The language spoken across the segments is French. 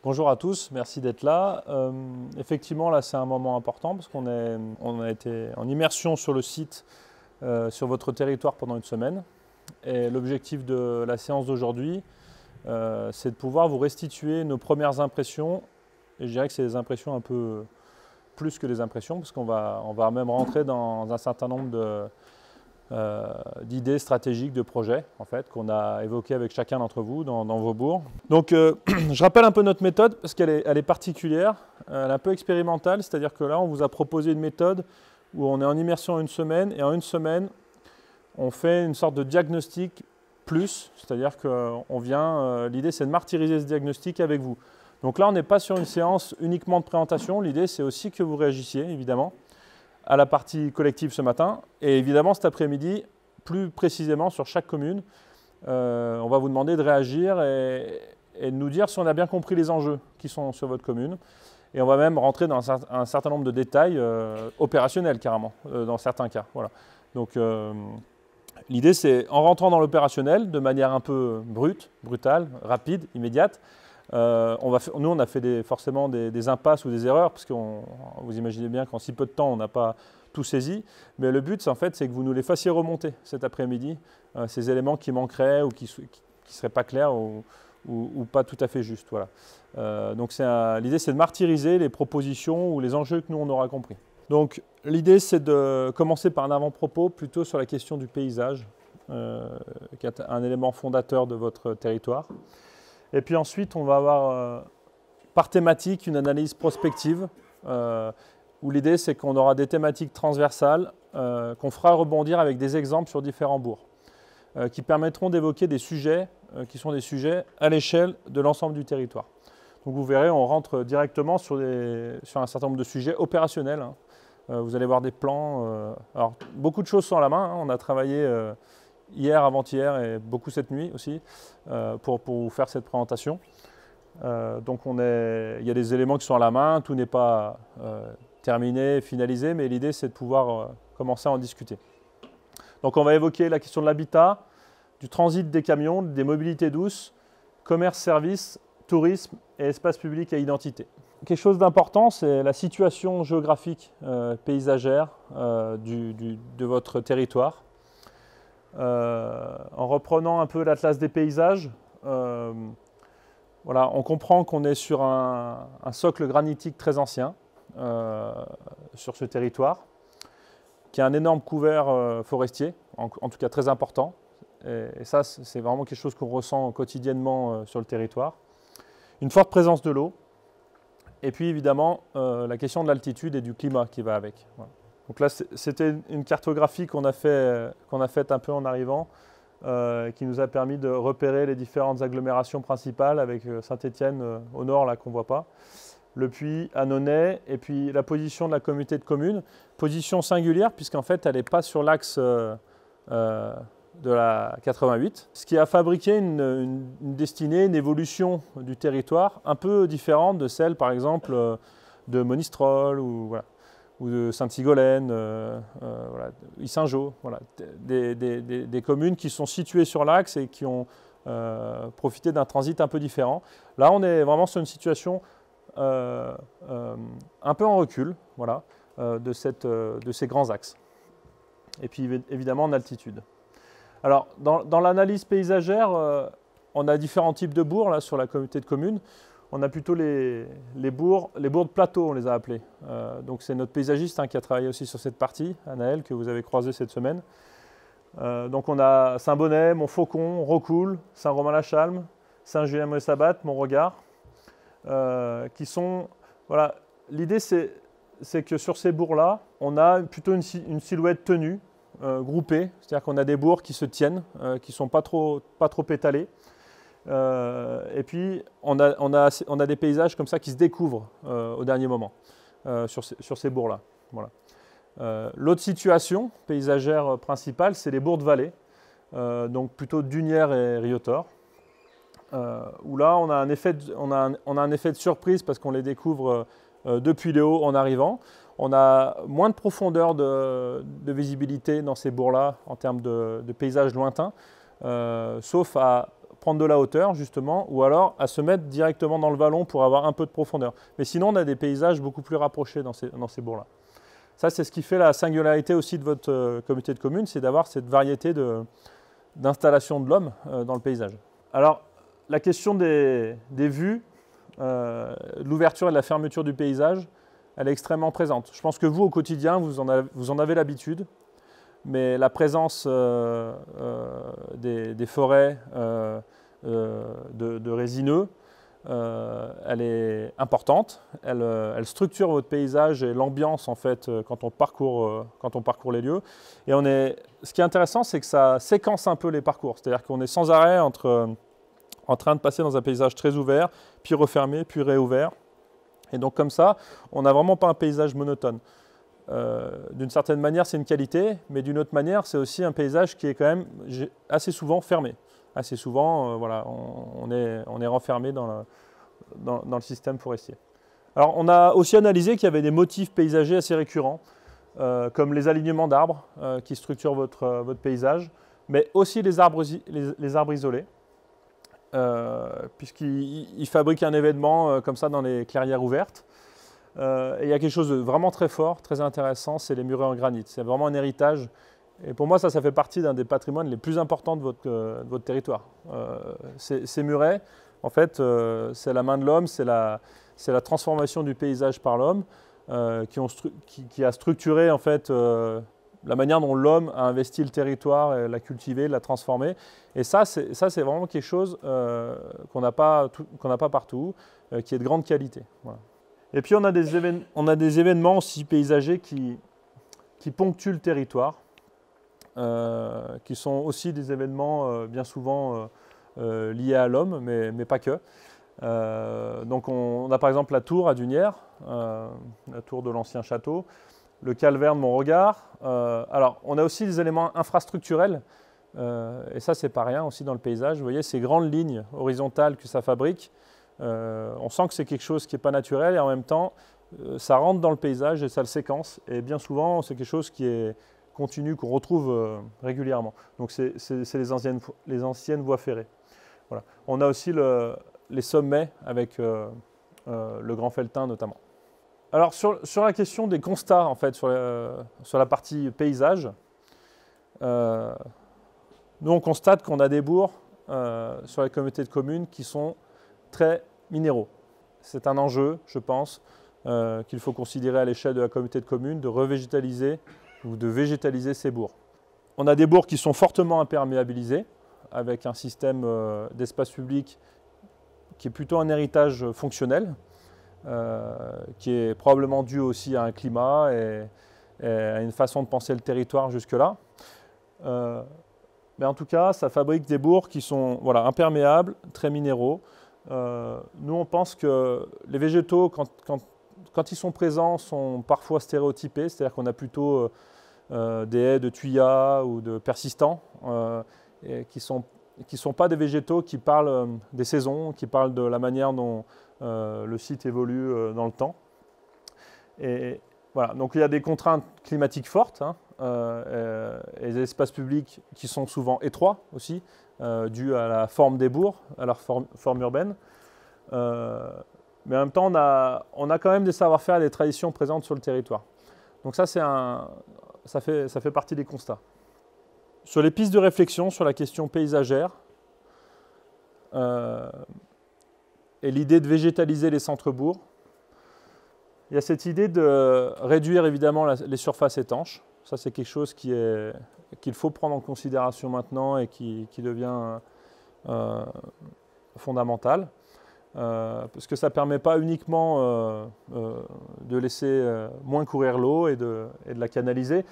Bonjour à tous, merci d'être là. Effectivement, là, c'est un moment important parce qu'on a été en immersion sur le site, sur votre territoire pendant une semaine. Et l'objectif de la séance d'aujourd'hui, c'est de pouvoir vous restituer nos premières impressions. Et je dirais que c'est des impressions un peu plus que des impressions parce qu'on va même rentrer dans un certain nombre d'idées stratégiques, de projets en fait, qu'on a évoqués avec chacun d'entre vous dans vos bourgs. Donc je rappelle un peu notre méthode parce qu'elle est particulière, elle est un peu expérimentale, c'est-à-dire que là on vous a proposé une méthode où on est en immersion une semaine et en une semaine on fait une sorte de diagnostic plus, c'est-à-dire qu'on vient, l'idée c'est de martyriser ce diagnostic avec vous. Donc là on n'est pas sur une séance uniquement de présentation, l'idée c'est aussi que vous réagissiez évidemment à la partie collective ce matin et évidemment cet après-midi, plus précisément sur chaque commune, on va vous demander de réagir et de nous dire si on a bien compris les enjeux qui sont sur votre commune. Et on va même rentrer dans un certain nombre de détails opérationnels carrément, dans certains cas. Voilà. Donc l'idée c'est, en rentrant dans l'opérationnel de manière un peu brutale, rapide, immédiate, nous on a fait forcément des impasses ou des erreurs, parce que vous imaginez bien qu'en si peu de temps on n'a pas tout saisi, mais le but c'est c'est que vous nous les fassiez remonter cet après-midi, ces éléments qui manqueraient ou qui ne seraient pas clairs ou pas tout à fait justes. Voilà. Donc l'idée c'est de martyriser les propositions ou les enjeux que nous on aura compris. Donc l'idée c'est de commencer par un avant-propos plutôt sur la question du paysage, qui est un élément fondateur de votre territoire. Et puis ensuite, on va avoir par thématique une analyse prospective, où l'idée c'est qu'on aura des thématiques transversales qu'on fera rebondir avec des exemples sur différents bourgs, qui permettront d'évoquer des sujets qui sont des sujets à l'échelle de l'ensemble du territoire. Donc vous verrez, on rentre directement sur un certain nombre de sujets opérationnels. Vous allez voir des plans. Alors, beaucoup de choses sont à la main. On a travaillé hier, avant-hier et beaucoup cette nuit aussi pour vous faire cette présentation. Donc il y a des éléments qui sont à la main, tout n'est pas terminé, finalisé, mais l'idée c'est de pouvoir commencer à en discuter. Donc on va évoquer la question de l'habitat, du transit des camions, des mobilités douces, commerce, services, tourisme et espace public à identité. Quelque chose d'important, c'est la situation géographique paysagère de votre territoire. En reprenant un peu l'atlas des paysages, voilà, on comprend qu'on est sur un socle granitique très ancien sur ce territoire, qui a un énorme couvert forestier, en tout cas très important. Et ça, c'est vraiment quelque chose qu'on ressent quotidiennement sur le territoire. Une forte présence de l'eau, et puis évidemment la question de l'altitude et du climat qui va avec. Voilà. Donc là, c'était une cartographie qu'on a faite un peu en arrivant, qui nous a permis de repérer les différentes agglomérations principales avec Saint-Étienne au nord, là qu'on ne voit pas, Le Puy, Annonay, et puis la position de la communauté de communes. Position singulière, puisqu'en fait, elle n'est pas sur l'axe de la 88, ce qui a fabriqué une destinée, une évolution du territoire un peu différente de celle, par exemple, de Monistrol ou de Sainte-Sigolène, voilà, Yssingeaux, voilà, des communes qui sont situées sur l'axe et qui ont profité d'un transit un peu différent. Là, on est vraiment sur une situation un peu en recul, voilà, de ces grands axes. Et puis évidemment en altitude. Alors, dans l'analyse paysagère, on a différents types de bourgs là, sur la communauté de communes. On a plutôt les bourgs de plateau, on les a appelés. Donc c'est notre paysagiste qui a travaillé aussi sur cette partie, Anaël, que vous avez croisé cette semaine. Donc on a Saint-Bonnet, Montfaucon, Rocoul, Saint-Romain-la-Chalme, Saint-Julien-Moët-Sabat, Montregard, qui sont... Voilà, l'idée c'est que sur ces bourgs-là, on a plutôt une silhouette tenue, groupée, c'est-à-dire qu'on a des bourgs qui se tiennent, qui ne sont pas trop étalés. Et puis on a des paysages comme ça qui se découvrent au dernier moment sur ces bourgs-là. Voilà. L'autre situation paysagère principale, c'est les bourgs de vallée, donc plutôt Dunières et Riotor, où là on a un effet de surprise parce qu'on les découvre depuis le haut en arrivant. On a moins de profondeur de visibilité dans ces bourgs-là en termes de paysages lointains, sauf à prendre de la hauteur justement, ou alors à se mettre directement dans le vallon pour avoir un peu de profondeur. Mais sinon, on a des paysages beaucoup plus rapprochés dans ces bourgs-là. Ça, c'est ce qui fait la singularité aussi de votre communauté de communes, c'est d'avoir cette variété d'installation de l'homme dans le paysage. Alors, la question des vues, de l'ouverture et de la fermeture du paysage, elle est extrêmement présente. Je pense que vous, au quotidien, vous en avez l'habitude, mais la présence des forêts, de résineux, elle est importante. Elle structure votre paysage et l'ambiance en fait quand on parcourt les lieux. Et ce qui est intéressant, c'est que ça séquence un peu les parcours. C'est-à-dire qu'on est sans arrêt en train de passer dans un paysage très ouvert, puis refermé, puis réouvert. Et donc comme ça, on n'a vraiment pas un paysage monotone. D'une certaine manière, c'est une qualité, mais d'une autre manière, c'est aussi un paysage qui est quand même assez souvent fermé. Assez souvent, voilà, on est renfermé dans le système forestier. Alors, on a aussi analysé qu'il y avait des motifs paysagers assez récurrents, comme les alignements d'arbres qui structurent votre paysage, mais aussi les arbres isolés, puisqu'ils fabriquent un événement comme ça dans les clairières ouvertes. Et il y a quelque chose de vraiment très fort, très intéressant, c'est les murets en granit. C'est vraiment un héritage. Et pour moi, ça fait partie d'un des patrimoines les plus importants de votre territoire. Ces murets, en fait, c'est la main de l'homme, c'est la transformation du paysage par l'homme qui a structuré en fait, la manière dont l'homme a investi le territoire, l'a cultivé, l'a transformé. Et ça, c'est vraiment quelque chose qu'on n'a pas partout, qui est de grande qualité. Voilà. Et puis on a des événements aussi paysagers qui ponctuent le territoire, qui sont aussi des événements bien souvent liés à l'homme, mais pas que. Donc on a par exemple la tour à Dunières, la tour de l'ancien château, le calvaire de Montregard. Alors on a aussi des éléments infrastructurels, et ça c'est pas rien aussi dans le paysage. Vous voyez ces grandes lignes horizontales que ça fabrique. On sent que c'est quelque chose qui n'est pas naturel et en même temps, ça rentre dans le paysage et ça le séquence. Et bien souvent, c'est quelque chose qui est continu, qu'on retrouve régulièrement. Donc c'est les anciennes voies ferrées. Voilà. On a aussi les sommets avec le Grand Felletin notamment. Alors sur la question des constats, en fait, sur la partie paysage, nous on constate qu'on a des bourgs sur les communautés de communes qui sont très minéraux. C'est un enjeu, je pense, qu'il faut considérer à l'échelle de la communauté de communes, de revégétaliser ou de végétaliser ces bourgs. On a des bourgs qui sont fortement imperméabilisés, avec un système d'espace public qui est plutôt un héritage fonctionnel, qui est probablement dû aussi à un climat et à une façon de penser le territoire jusque-là. Mais en tout cas, ça fabrique des bourgs qui sont imperméables, très minéraux. Nous, on pense que les végétaux, quand ils sont présents, sont parfois stéréotypés, c'est-à-dire qu'on a plutôt des haies de thuya ou de persistants, et qui sont pas des végétaux qui parlent des saisons, qui parlent de la manière dont le site évolue dans le temps. Et voilà, donc il y a des contraintes climatiques fortes, et des espaces publics qui sont souvent étroits aussi, dû à la forme des bourgs, à leur forme urbaine. Mais en même temps, on a quand même des savoir-faire et des traditions présentes sur le territoire. Donc ça fait partie des constats. Sur les pistes de réflexion sur la question paysagère, et l'idée de végétaliser les centres-bourgs, il y a cette idée de réduire évidemment les surfaces étanches. Ça, c'est quelque chose qu'il faut prendre en considération maintenant et qui devient fondamental. Parce que ça ne permet pas uniquement de laisser moins courir l'eau et de la canaliser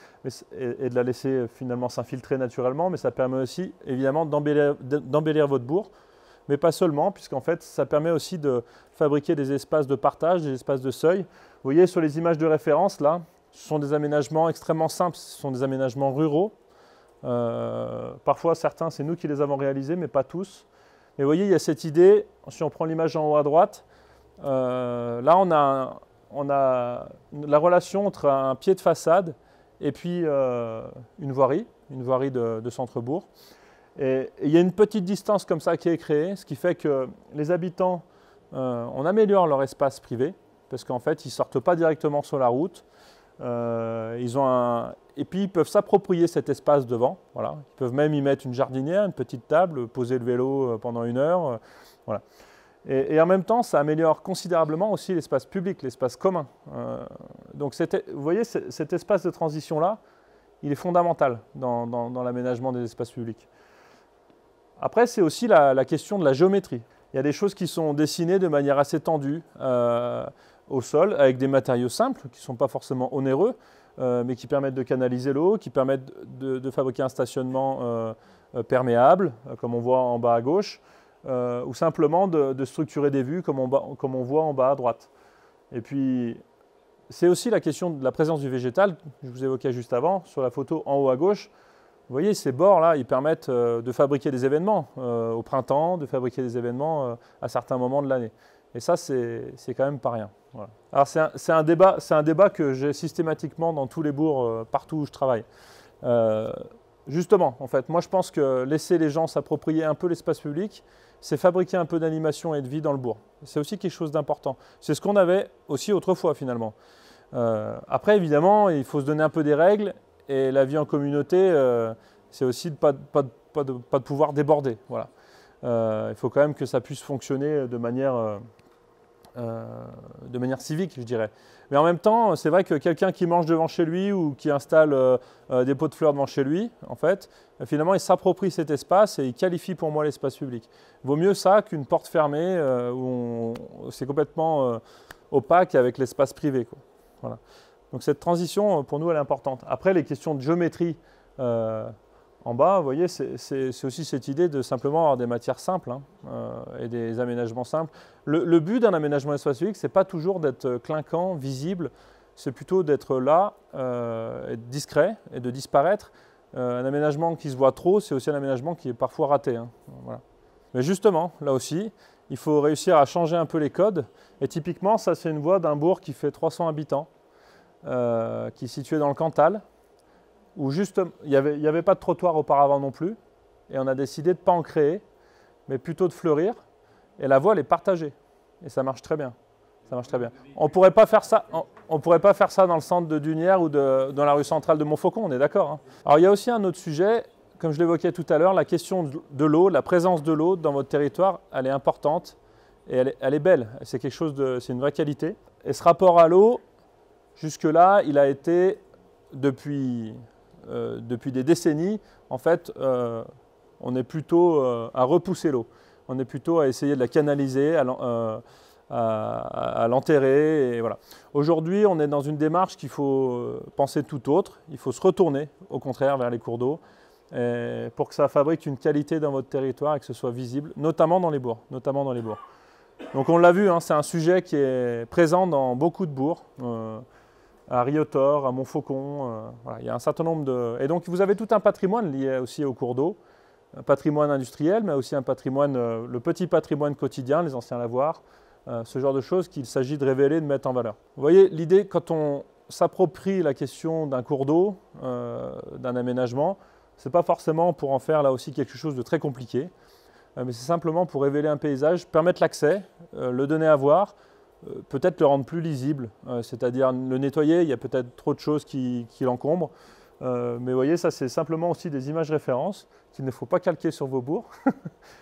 et de la laisser finalement s'infiltrer naturellement, mais ça permet aussi évidemment d'embellir votre bourg, mais pas seulement, puisqu'en fait ça permet aussi de fabriquer des espaces de partage, des espaces de seuil. Vous voyez sur les images de référence là, ce sont des aménagements extrêmement simples, ce sont des aménagements ruraux. Parfois certains, c'est nous qui les avons réalisés, mais pas tous. Et vous voyez, il y a cette idée, si on prend l'image en haut à droite, là on a la relation entre un pied de façade et puis une voirie de centre-bourg. Et il y a une petite distance comme ça qui est créée, ce qui fait que les habitants, on améliore leur espace privé, parce qu'en fait, ils ne sortent pas directement sur la route. Et puis, ils peuvent s'approprier cet espace devant. Voilà. Ils peuvent même y mettre une jardinière, une petite table, poser le vélo pendant 1 heure. Voilà. Et en même temps, ça améliore considérablement aussi l'espace public, l'espace commun. Donc, vous voyez, cet espace de transition-là, il est fondamental dans l'aménagement des espaces publics. Après, c'est aussi la question de la géométrie. Il y a des choses qui sont dessinées de manière assez tendue au sol, avec des matériaux simples, qui ne sont pas forcément onéreux, mais qui permettent de canaliser l'eau, qui permettent de fabriquer un stationnement perméable, comme on voit en bas à gauche, ou simplement de structurer des vues, comme on voit en bas à droite. Et puis, c'est aussi la question de la présence du végétal, que je vous évoquais juste avant, sur la photo en haut à gauche. Vous voyez, ces bords-là, ils permettent de fabriquer des événements au printemps, de fabriquer des événements à certains moments de l'année. Et ça, c'est quand même pas rien. Voilà. Alors, c'est un débat que j'ai systématiquement dans tous les bourgs, partout où je travaille. Justement, en fait, moi, je pense que laisser les gens s'approprier un peu l'espace public, c'est fabriquer un peu d'animation et de vie dans le bourg. C'est aussi quelque chose d'important. C'est ce qu'on avait aussi autrefois, finalement. Après, évidemment, il faut se donner un peu des règles. Et la vie en communauté, c'est aussi de pas pouvoir déborder. Voilà. Il faut quand même que ça puisse fonctionner de manière civique, je dirais. Mais en même temps, c'est vrai que quelqu'un qui mange devant chez lui ou qui installe des pots de fleurs devant chez lui, en fait, finalement, il s'approprie cet espace et il qualifie pour moi l'espace public. Vaut mieux ça qu'une porte fermée où c'est complètement opaque avec l'espace privé, quoi. Voilà. Donc cette transition, pour nous, elle est importante. Après, les questions de géométrie en bas, vous voyez, c'est aussi cette idée de simplement avoir des matières simples et des aménagements simples. Le but d'un aménagement d'espace public, ce n'est pas toujours d'être clinquant, visible, c'est plutôt d'être là, être discret et de disparaître. Un aménagement qui se voit trop, c'est aussi un aménagement qui est parfois raté. Voilà. Mais justement, là aussi, il faut réussir à changer un peu les codes. Et typiquement, ça, c'est une voie d'un bourg qui fait 300 habitants. Qui est situé dans le Cantal, où juste, il n'y avait pas de trottoir auparavant non plus, et on a décidé de ne pas en créer, mais plutôt de fleurir, et la voie elle est partagée, et ça marche très bien. Ça marche très bien. On ne pourrait pas faire ça dans le centre de Dunières ou dans la rue centrale de Montfaucon, on est d'accord, hein. Alors il y a aussi un autre sujet, comme je l'évoquais tout à l'heure, la question de l'eau, la présence de l'eau dans votre territoire, elle est importante, et elle est belle, c'est quelque chose c'est une vraie qualité. Et ce rapport à l'eau, jusque-là, il a été, depuis des décennies, en fait, on est plutôt à repousser l'eau. On est plutôt à essayer de la canaliser, à l'enterrer. Et voilà. Aujourd'hui, on est dans une démarche qu'il faut penser tout autre. Il faut se retourner, au contraire, vers les cours d'eau, pour que ça fabrique une qualité dans votre territoire et que ce soit visible, notamment dans les bourgs. Donc on l'a vu, hein, c'est un sujet qui est présent dans beaucoup de bourgs. À Riotor, à Montfaucon, voilà, il y a un certain nombre de... Et donc vous avez tout un patrimoine lié aussi au cours d'eau, un patrimoine industriel, mais aussi un patrimoine, le petit patrimoine quotidien, les anciens lavoirs, ce genre de choses qu'il s'agit de révéler, de mettre en valeur. Vous voyez, l'idée, quand on s'approprie la question d'un cours d'eau, d'un aménagement, ce n'est pas forcément pour en faire là aussi quelque chose de très compliqué, mais c'est simplement pour révéler un paysage, permettre l'accès, le donner à voir, peut-être le rendre plus lisible, c'est-à-dire le nettoyer, il y a peut-être trop de choses qui l'encombrent. Mais vous voyez, ça c'est simplement aussi des images références qu'il ne faut pas calquer sur vos bourgs,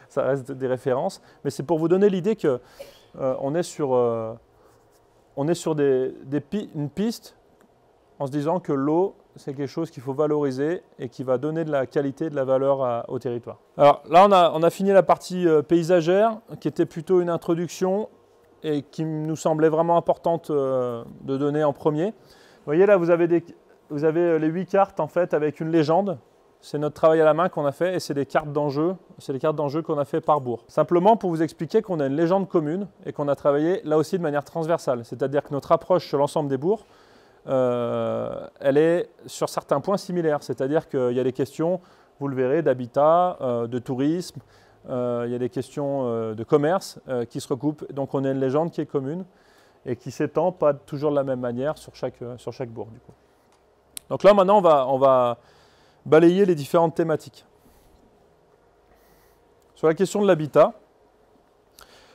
ça reste des références, mais c'est pour vous donner l'idée qu'on est sur, une piste en se disant que l'eau c'est quelque chose qu'il faut valoriser et qui va donner de la qualité, de la valeur au territoire. Alors là on a fini la partie paysagère qui était plutôt une introduction et qui nous semblait vraiment importante de donner en premier. Vous voyez là, vous avez les 8 cartes en fait avec une légende. C'est notre travail à la main qu'on a fait et c'est des cartes d'enjeu. C'est les cartes d'enjeu qu'on a fait par bourg. Simplement pour vous expliquer qu'on a une légende commune et qu'on a travaillé là aussi de manière transversale. C'est-à-dire que notre approche sur l'ensemble des bourgs, elle est sur certains points similaires. C'est-à-dire qu'il y a des questions, vous le verrez, d'habitat, de tourisme, il y a des questions de commerce qui se recoupent. Donc on a une légende qui est commune et qui s'étend pas toujours de la même manière sur chaque bourg. Du coup. Donc là maintenant on va balayer les différentes thématiques. Sur la question de l'habitat,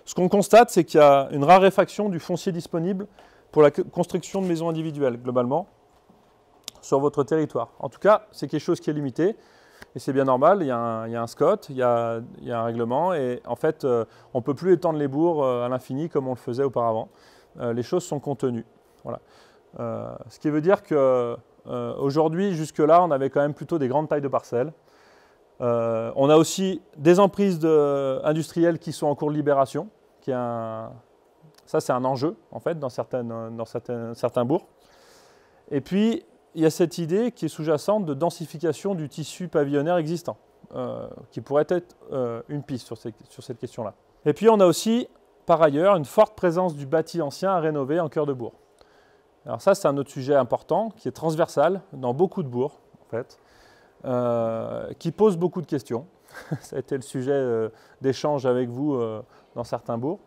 ce qu'on constate, c'est qu'il y a une raréfaction du foncier disponible pour la construction de maisons individuelles, globalement, sur votre territoire. En tout cas, c'est quelque chose qui est limité, et c'est bien normal. Il y a un SCOT, il y a un règlement, et en fait, on ne peut plus étendre les bourgs à l'infini comme on le faisait auparavant. Les choses sont contenues. Voilà. Ce qui veut dire qu'aujourd'hui, jusque-là, on avait quand même plutôt des grandes tailles de parcelles. On a aussi des emprises industrielles qui sont en cours de libération. Ça, c'est un enjeu, en fait, dans certains bourgs. Et puis, il y a cette idée qui est sous-jacente de densification du tissu pavillonnaire existant, qui pourrait être une piste sur cette question-là. Et puis, on a aussi, par ailleurs, une forte présence du bâti ancien à rénover en cœur de bourg. Alors ça, c'est un autre sujet important, qui est transversal dans beaucoup de bourgs, en fait. Qui pose beaucoup de questions. Ça a été le sujet d'échange avec vous dans certains bourgs.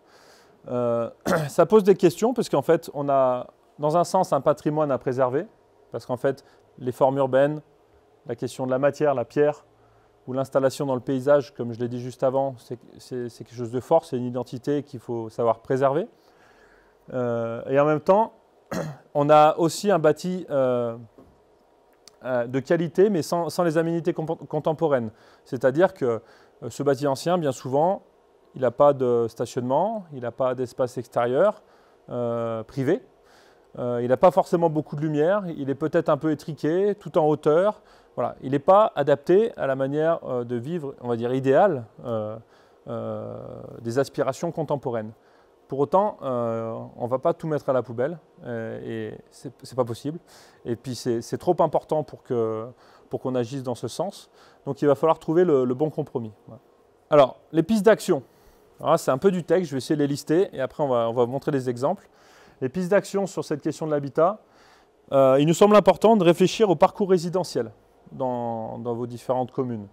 Ça pose des questions parce qu'en fait, on a dans un sens un patrimoine à préserver, parce qu'en fait, les formes urbaines, la question de la matière, la pierre, ou l'installation dans le paysage, comme je l'ai dit juste avant, c'est quelque chose de fort, c'est une identité qu'il faut savoir préserver. Et en même temps, on a aussi un bâti de qualité, mais sans les aménités contemporaines. C'est-à-dire que ce bâti ancien, bien souvent, il n'a pas de stationnement, il n'a pas d'espace extérieur privé, il n'a pas forcément beaucoup de lumière, il est peut-être un peu étriqué, tout en hauteur. Voilà. Il n'est pas adapté à la manière de vivre, on va dire, idéale des aspirations contemporaines. Pour autant, on ne va pas tout mettre à la poubelle, et ce n'est pas possible. Et puis c'est trop important pour qu'on agisse dans ce sens. Donc il va falloir trouver le bon compromis. Voilà. Alors, les pistes d'action. C'est un peu du texte, je vais essayer de les lister, et après on va vous montrer des exemples. Les pistes d'action sur cette question de l'habitat, il nous semble important de réfléchir au parcours résidentiel dans vos différentes communes.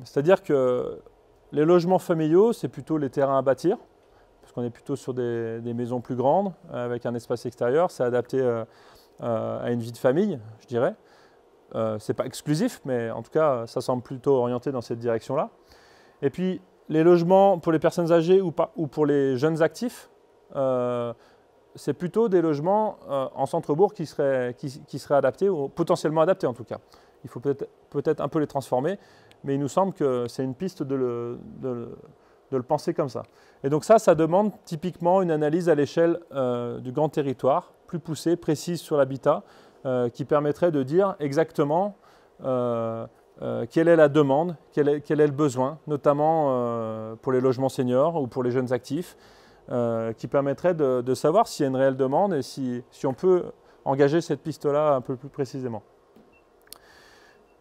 C'est-à-dire que les logements familiaux, c'est plutôt les terrains à bâtir, parce qu'on est plutôt sur des maisons plus grandes, avec un espace extérieur. C'est adapté à une vie de famille, je dirais. Ce n'est pas exclusif, mais en tout cas, ça semble plutôt orienté dans cette direction-là. Et puis, les logements pour les personnes âgées ou pour les jeunes actifs, c'est plutôt des logements en centre-bourg qui seraient adaptés, ou potentiellement adaptés en tout cas. Il faut peut-être un peu les transformer, mais il nous semble que c'est une piste de le penser comme ça. Et donc ça demande typiquement une analyse à l'échelle du grand territoire, plus poussée, précise sur l'habitat, qui permettrait de dire exactement quelle est la demande, quel est le besoin, notamment pour les logements seniors ou pour les jeunes actifs, qui permettrait de savoir s'il y a une réelle demande et si on peut engager cette piste-là un peu plus précisément.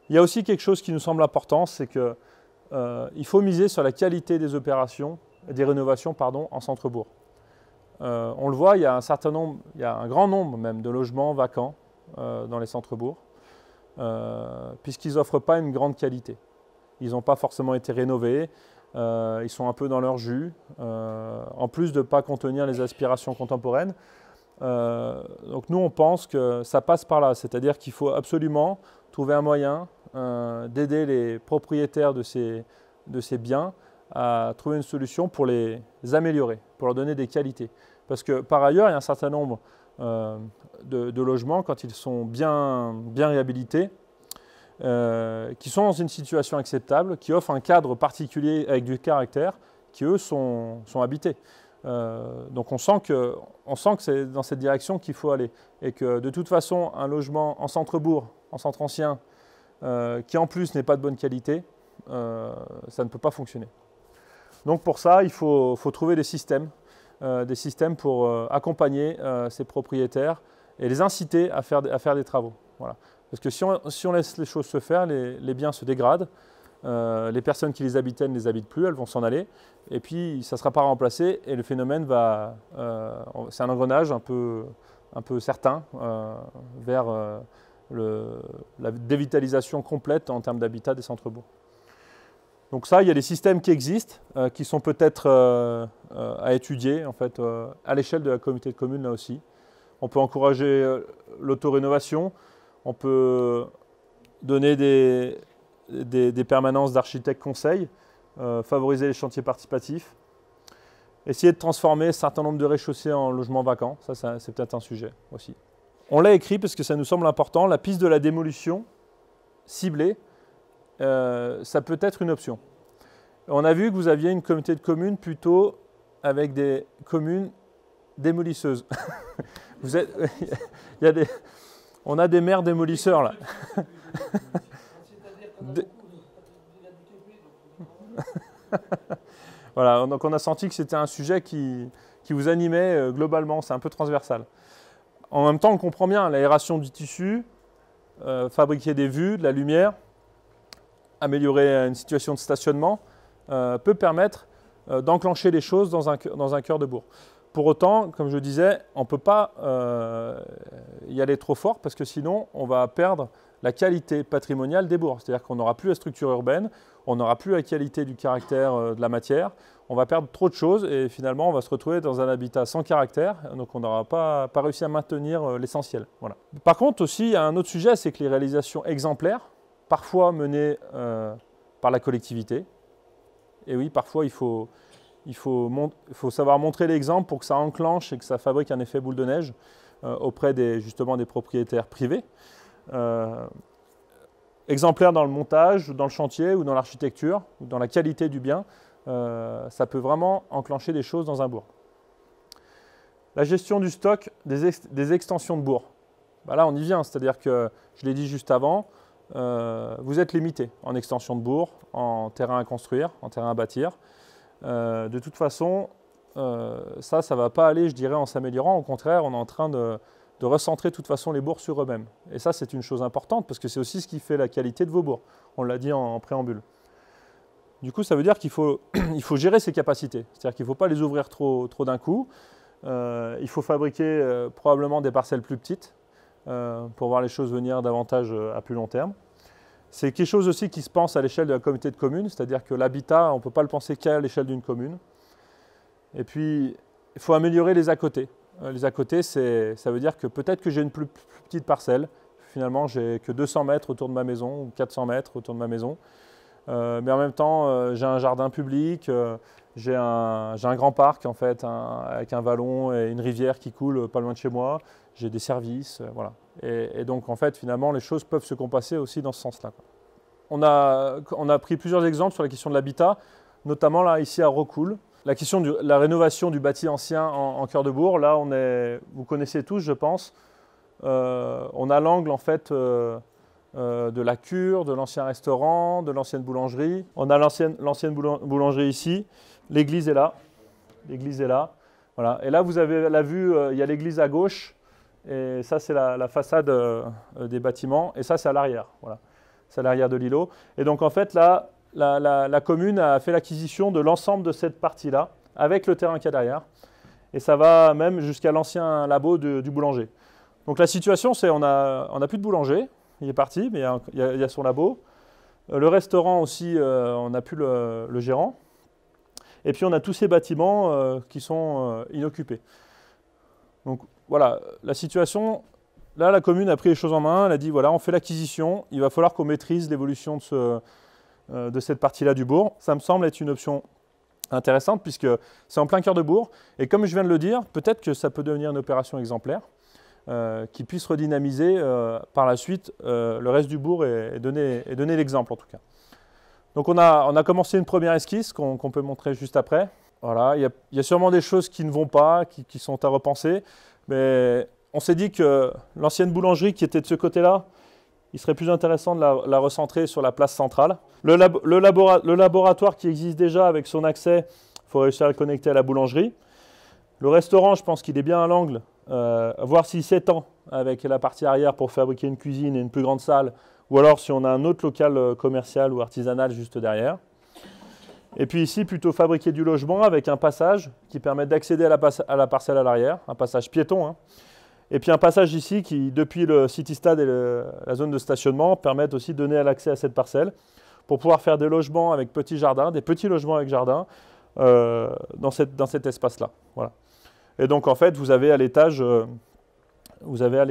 Il y a aussi quelque chose qui nous semble important, c'est qu'il faut miser sur la qualité des opérations, des rénovations en centre-bourg. On le voit, il y a un grand nombre même de logements vacants dans les centres-bourgs, puisqu'ils n'offrent pas une grande qualité. Ils n'ont pas forcément été rénovés, ils sont un peu dans leur jus, en plus de ne pas contenir les aspirations contemporaines. Donc nous, on pense que ça passe par là, c'est-à-dire qu'il faut absolument trouver un moyen d'aider les propriétaires de ces biens à trouver une solution pour les améliorer, pour leur donner des qualités. Parce que par ailleurs, il y a un certain nombre de logements, quand ils sont bien réhabilités, qui sont dans une situation acceptable, qui offrent un cadre particulier avec du caractère, qui eux sont habités. Donc on sent que c'est dans cette direction qu'il faut aller. Et que de toute façon, un logement en centre-bourg, en centre ancien, qui en plus n'est pas de bonne qualité, ça ne peut pas fonctionner. Donc pour ça, il faut trouver des systèmes pour accompagner ces propriétaires et les inciter à faire des travaux. Voilà. Parce que si on laisse les choses se faire, les biens se dégradent, les personnes qui les habitaient ne les habitent plus, elles vont s'en aller, et puis ça ne sera pas remplacé, et le phénomène va... c'est un engrenage un peu certain vers la dévitalisation complète en termes d'habitat des centres-bourgs. Donc ça, il y a des systèmes qui existent, qui sont peut-être à étudier en fait, à l'échelle de la communauté de communes là aussi. On peut encourager l'autorénovation, on peut donner des permanences d'architectes conseils favoriser les chantiers participatifs, essayer de transformer un certain nombre de rez-de-chaussée en logements vacants, ça c'est peut-être un sujet aussi. On l'a écrit parce que ça nous semble important, la piste de la démolition ciblée, ça peut être une option. On a vu que vous aviez une communauté de communes plutôt avec des communes démolisseuses. Vous êtes, on a des maires démolisseurs là. Voilà, donc on a senti que c'était un sujet qui vous animait globalement, c'est un peu transversal. En même temps, on comprend bien l'aération du tissu, fabriquer des vues, de la lumière, améliorer une situation de stationnement, peut permettre d'enclencher les choses dans un cœur de bourg. Pour autant, comme je disais, on ne peut pas y aller trop fort parce que sinon, on va perdre la qualité patrimoniale des bourgs. C'est-à-dire qu'on n'aura plus la structure urbaine, on n'aura plus la qualité du caractère de la matière, on va perdre trop de choses et finalement, on va se retrouver dans un habitat sans caractère, donc on n'aura pas réussi à maintenir l'essentiel. Voilà. Par contre, aussi, il y a un autre sujet, c'est que les réalisations exemplaires, parfois menées par la collectivité, et oui, parfois, il faut savoir montrer l'exemple pour que ça enclenche et que ça fabrique un effet boule de neige auprès justement des propriétaires privés. Exemplaires dans le montage, dans le chantier ou dans l'architecture, ou dans la qualité du bien, ça peut vraiment enclencher des choses dans un bourg. La gestion du stock des extensions de bourg. Ben là, on y vient, c'est-à-dire que, je l'ai dit juste avant, vous êtes limité en extension de bourg, en terrain à construire, en terrain à bâtir. De toute façon, ça ne va pas aller, je dirais, en s'améliorant. Au contraire, on est en train de recentrer de toute façon les bourgs sur eux-mêmes. Et ça, c'est une chose importante parce que c'est aussi ce qui fait la qualité de vos bourgs. On l'a dit en préambule. Du coup, ça veut dire qu'il faut gérer ces capacités. C'est-à-dire qu'il ne faut pas les ouvrir trop d'un coup. Il faut fabriquer probablement des parcelles plus petites pour voir les choses venir davantage à plus long terme. C'est quelque chose aussi qui se pense à l'échelle de la communauté de communes, c'est-à-dire que l'habitat, on ne peut pas le penser qu'à l'échelle d'une commune. Et puis, il faut améliorer les à-côté. Les à-côté, ça veut dire que peut-être que j'ai une plus petite parcelle. Finalement, j'ai que 200 mètres autour de ma maison ou 400 mètres autour de ma maison. Mais en même temps, j'ai un jardin public, j'ai un grand parc en fait, avec un vallon et une rivière qui coule pas loin de chez moi. J'ai des services, voilà. Et donc en fait, finalement, les choses peuvent se compasser aussi dans ce sens-là. On a pris plusieurs exemples sur la question de l'habitat, notamment là ici à Rocoul. La question de la rénovation du bâti ancien en cœur de bourg, là, vous connaissez tous, je pense. On a l'angle en fait de la cure, de l'ancien restaurant, de l'ancienne boulangerie. On a l'ancienne boulangerie ici. L'église est là. L'église est là. Voilà. Et là, vous avez la vue, il y a l'église à gauche. Et ça, c'est la façade des bâtiments. Et ça, c'est à l'arrière. Voilà. C'est à l'arrière de l'îlot. Et donc, en fait, là, la commune a fait l'acquisition de l'ensemble de cette partie-là, avec le terrain qu'il y a derrière. Et ça va même jusqu'à l'ancien labo du boulanger. Donc, la situation, c'est on n'a plus de boulanger. Il est parti, mais il y a son labo. Le restaurant aussi, on n'a plus le gérant. Et puis, on a tous ces bâtiments qui sont inoccupés. Donc, voilà, la situation, là, la commune a pris les choses en main. Elle a dit, voilà, on fait l'acquisition. Il va falloir qu'on maîtrise l'évolution de cette partie-là du bourg. Ça me semble être une option intéressante puisque c'est en plein cœur de bourg. Et comme je viens de le dire, peut-être que ça peut devenir une opération exemplaire qui puisse redynamiser par la suite le reste du bourg et donner l'exemple en tout cas. Donc on a commencé une première esquisse qu'on peut montrer juste après. Voilà, il y a sûrement des choses qui ne vont pas, qui sont à repenser, mais on s'est dit que l'ancienne boulangerie qui était de ce côté-là, il serait plus intéressant de la recentrer sur la place centrale. Le laboratoire qui existe déjà avec son accès, il faut réussir à le connecter à la boulangerie. Le restaurant, je pense qu'il est bien à l'angle, voir s'il s'étend avec la partie arrière pour fabriquer une cuisine et une plus grande salle, ou alors si on a un autre local commercial ou artisanal juste derrière. Et puis ici, plutôt fabriquer du logement avec un passage qui permet d'accéder à la parcelle à l'arrière, un passage piéton, hein. Et puis un passage ici qui, depuis le City-Stade et la zone de stationnement, permettent aussi de donner l'accès à cette parcelle pour pouvoir faire des logements avec petits jardins, des petits logements avec jardin dans cet espace-là. Voilà. Et donc en fait, vous avez à l'étage, vous avez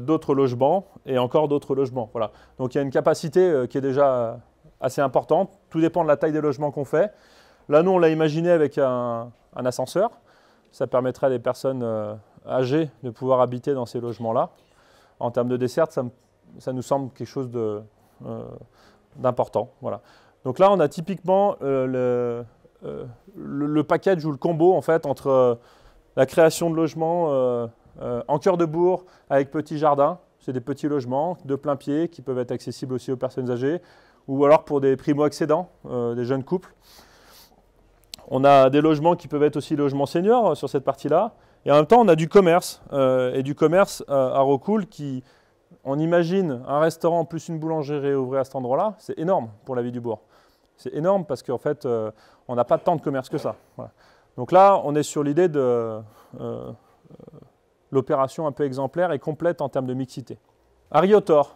d'autres logements et encore d'autres logements. Voilà. Donc il y a une capacité qui est déjà assez importante. Tout dépend de la taille des logements qu'on fait. Là, nous, on l'a imaginé avec un ascenseur. Ça permettrait à des personnes âgées de pouvoir habiter dans ces logements-là. En termes de desserte, ça nous semble quelque chose d'important. Voilà. Donc là, on a typiquement le package ou le combo en fait, entre la création de logements en cœur de bourg avec petit jardin. C'est des petits logements de plein pied qui peuvent être accessibles aussi aux personnes âgées ou alors pour des primo-accédants, des jeunes couples. On a des logements qui peuvent être aussi logements seniors sur cette partie-là. Et en même temps, on a du commerce. Et du commerce à Rocoul qui, on imagine un restaurant plus une boulangerie réouvrée à cet endroit-là, c'est énorme pour la vie du bourg. C'est énorme parce qu'en fait, on n'a pas tant de commerce que ça. Voilà. Donc là, on est sur l'idée de l'opération un peu exemplaire et complète en termes de mixité. Ariotor.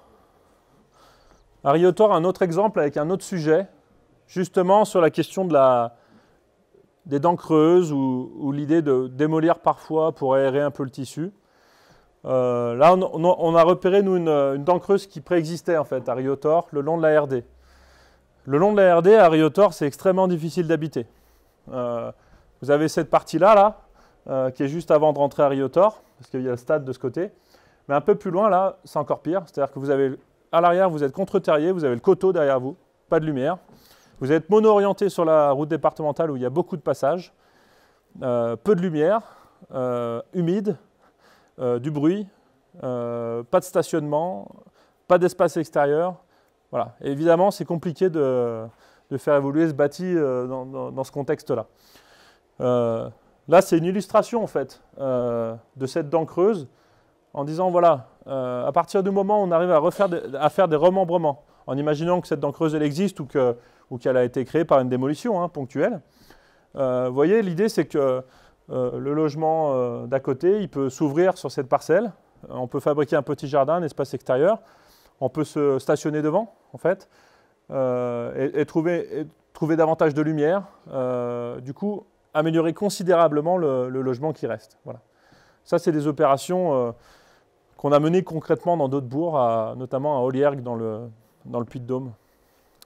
Ariotor, un autre exemple avec un autre sujet, justement sur la question des dents creuses ou l'idée de démolir parfois pour aérer un peu le tissu. Là, on a repéré, nous, une dent creuse qui préexistait en fait à Ariotor, le long de la RD. Le long de la RD, à Ariotor, c'est extrêmement difficile d'habiter. Vous avez cette partie-là, qui est juste avant de rentrer à Ariotor, parce qu'il y a le stade de ce côté. Mais un peu plus loin, là, c'est encore pire. C'est-à-dire que vous avez, à l'arrière, vous êtes contre-terrier, vous avez le coteau derrière vous, pas de lumière. Vous êtes mono-orienté sur la route départementale où il y a beaucoup de passages, peu de lumière, humide, du bruit, pas de stationnement, pas d'espace extérieur. Voilà. Et évidemment, c'est compliqué de faire évoluer ce bâti dans ce contexte-là. Là, c'est une illustration en fait de cette dent creuse en disant voilà, à partir du moment où on arrive à faire des remembrements, en imaginant que cette dent creuse elle existe ou qu'elle a été créée par une démolition ponctuelle. Vous voyez, l'idée c'est que le logement d'à côté, il peut s'ouvrir sur cette parcelle. On peut fabriquer un petit jardin, un espace extérieur. On peut se stationner devant, en fait, et trouver davantage de lumière. Du coup, améliorer considérablement le logement qui reste. Voilà. Ça, c'est des opérations qu'on a menées concrètement dans d'autres bourgs, notamment à Oliergues, dans le Puy-de-Dôme,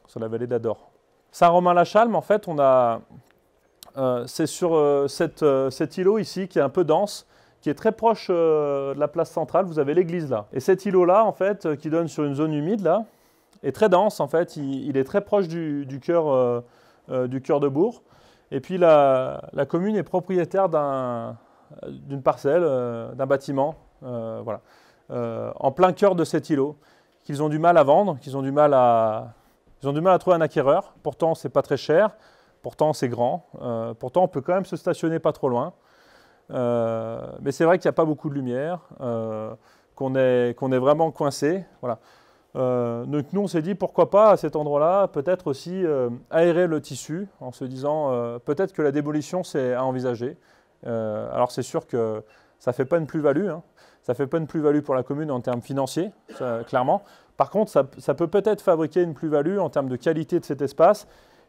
sur la vallée d'Ador. Saint-Romain-la-Chalme, en fait, c'est sur cet îlot ici qui est un peu dense, qui est très proche de la place centrale. Vous avez l'église là. Et cet îlot-là, en fait, qui donne sur une zone humide là, est très dense. En fait, il est très proche du cœur de bourg. Et puis la commune est propriétaire d'une parcelle, d'un bâtiment, voilà, en plein cœur de cet îlot, qu'ils ont du mal à vendre, qu'ils ont du mal à trouver un acquéreur. Pourtant, c'est pas très cher. Pourtant, c'est grand. Pourtant, on peut quand même se stationner pas trop loin. Mais c'est vrai qu'il n'y a pas beaucoup de lumière, qu'on est vraiment coincé. Voilà. Donc nous, on s'est dit pourquoi pas à cet endroit-là, peut-être aussi aérer le tissu en se disant peut-être que la démolition, c'est à envisager. Alors c'est sûr que ça ne fait pas une plus-value. Ça ne fait pas une plus-value pour la commune en termes financiers, clairement. Par contre, ça peut peut-être fabriquer une plus-value en termes de qualité de cet espace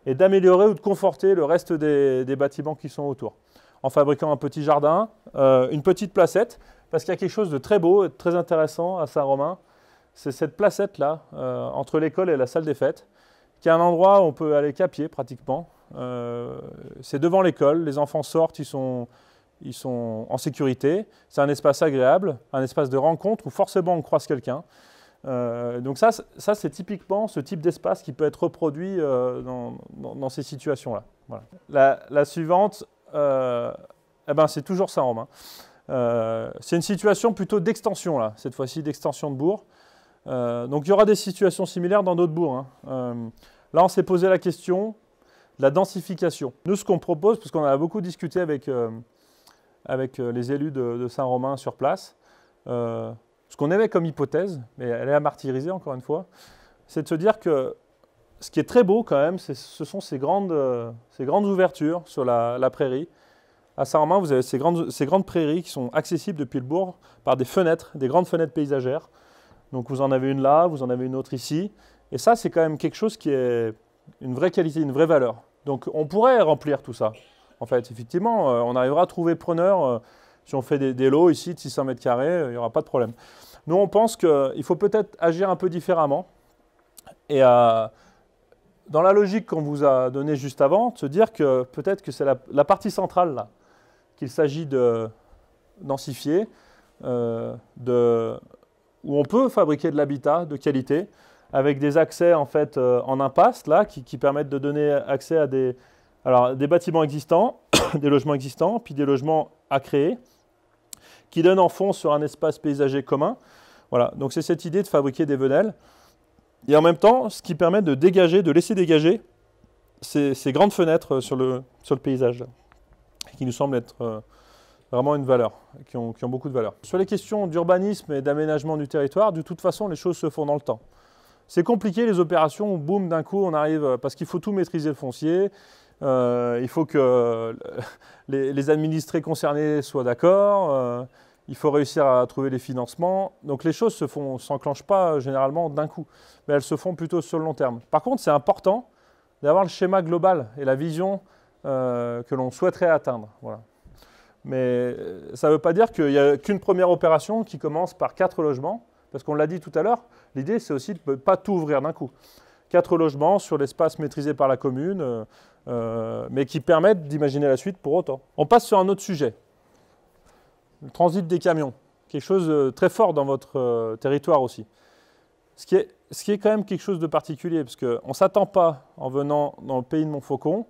et d'améliorer ou de conforter le reste des bâtiments qui sont autour. En fabriquant un petit jardin, une petite placette, parce qu'il y a quelque chose de très beau et de très intéressant à Saint-Romain. C'est cette placette-là, entre l'école et la salle des fêtes, qui est un endroit où on peut aller qu'à pied pratiquement. C'est devant l'école, les enfants sortent, ils sont en sécurité. C'est un espace agréable, un espace de rencontre où forcément on croise quelqu'un. Donc ça c'est typiquement ce type d'espace qui peut être reproduit dans ces situations-là. Voilà. La suivante, c'est toujours Saint-Romain. C'est une situation plutôt d'extension, là, cette fois-ci d'extension de bourg. Donc il y aura des situations similaires dans d'autres bourgs. Là, on s'est posé la question de la densification. Nous, ce qu'on propose, parce qu'on a beaucoup discuté avec les élus de Saint-Romain sur place, ce qu'on avait comme hypothèse, mais elle est à martyriser encore une fois, c'est de se dire que ce qui est très beau quand même, ce sont ces grandes ouvertures sur la prairie. À Saint-Romain, vous avez ces grandes prairies qui sont accessibles depuis le bourg par des fenêtres, des grandes fenêtres paysagères. Donc vous en avez une là, vous en avez une autre ici. Et ça, c'est quand même quelque chose qui est une vraie qualité, une vraie valeur. Donc on pourrait remplir tout ça. En fait, effectivement, on arrivera à trouver preneur. Si on fait des lots ici de 600 mètres carrés, il n'y aura pas de problème. Nous, on pense qu'il faut peut-être agir un peu différemment et dans la logique qu'on vous a donnée juste avant, de se dire que peut-être que c'est la partie centrale là qu'il s'agit de densifier, où on peut fabriquer de l'habitat de qualité, avec des accès en fait en impasse là, qui permettent de donner accès à des bâtiments existants, des logements existants, puis des logements à créer, qui donnent en fond sur un espace paysager commun. Voilà, donc c'est cette idée de fabriquer des venelles, et en même temps, ce qui permet de dégager, de laisser dégager ces grandes fenêtres sur le paysage, qui nous semblent être vraiment une valeur, qui ont beaucoup de valeur. Sur les questions d'urbanisme et d'aménagement du territoire, de toute façon, les choses se font dans le temps. C'est compliqué les opérations où, boum, d'un coup, on arrive, parce qu'il faut tout maîtriser le foncier, il faut que les administrés concernés soient d'accord, il faut réussir à trouver les financements. Donc les choses ne s'enclenchent pas généralement d'un coup, mais elles se font plutôt sur le long terme. Par contre, c'est important d'avoir le schéma global et la vision que l'on souhaiterait atteindre. Voilà. Mais ça ne veut pas dire qu'il n'y a qu'une première opération qui commence par 4 logements, parce qu'on l'a dit tout à l'heure, l'idée c'est aussi de ne pas tout ouvrir d'un coup. 4 logements sur l'espace maîtrisé par la commune, mais qui permettent d'imaginer la suite pour autant. On passe sur un autre sujet, le transit des camions, quelque chose de très fort dans votre territoire aussi. Ce qui est quand même quelque chose de particulier, parce qu'on ne s'attend pas, en venant dans le pays de Montfaucon,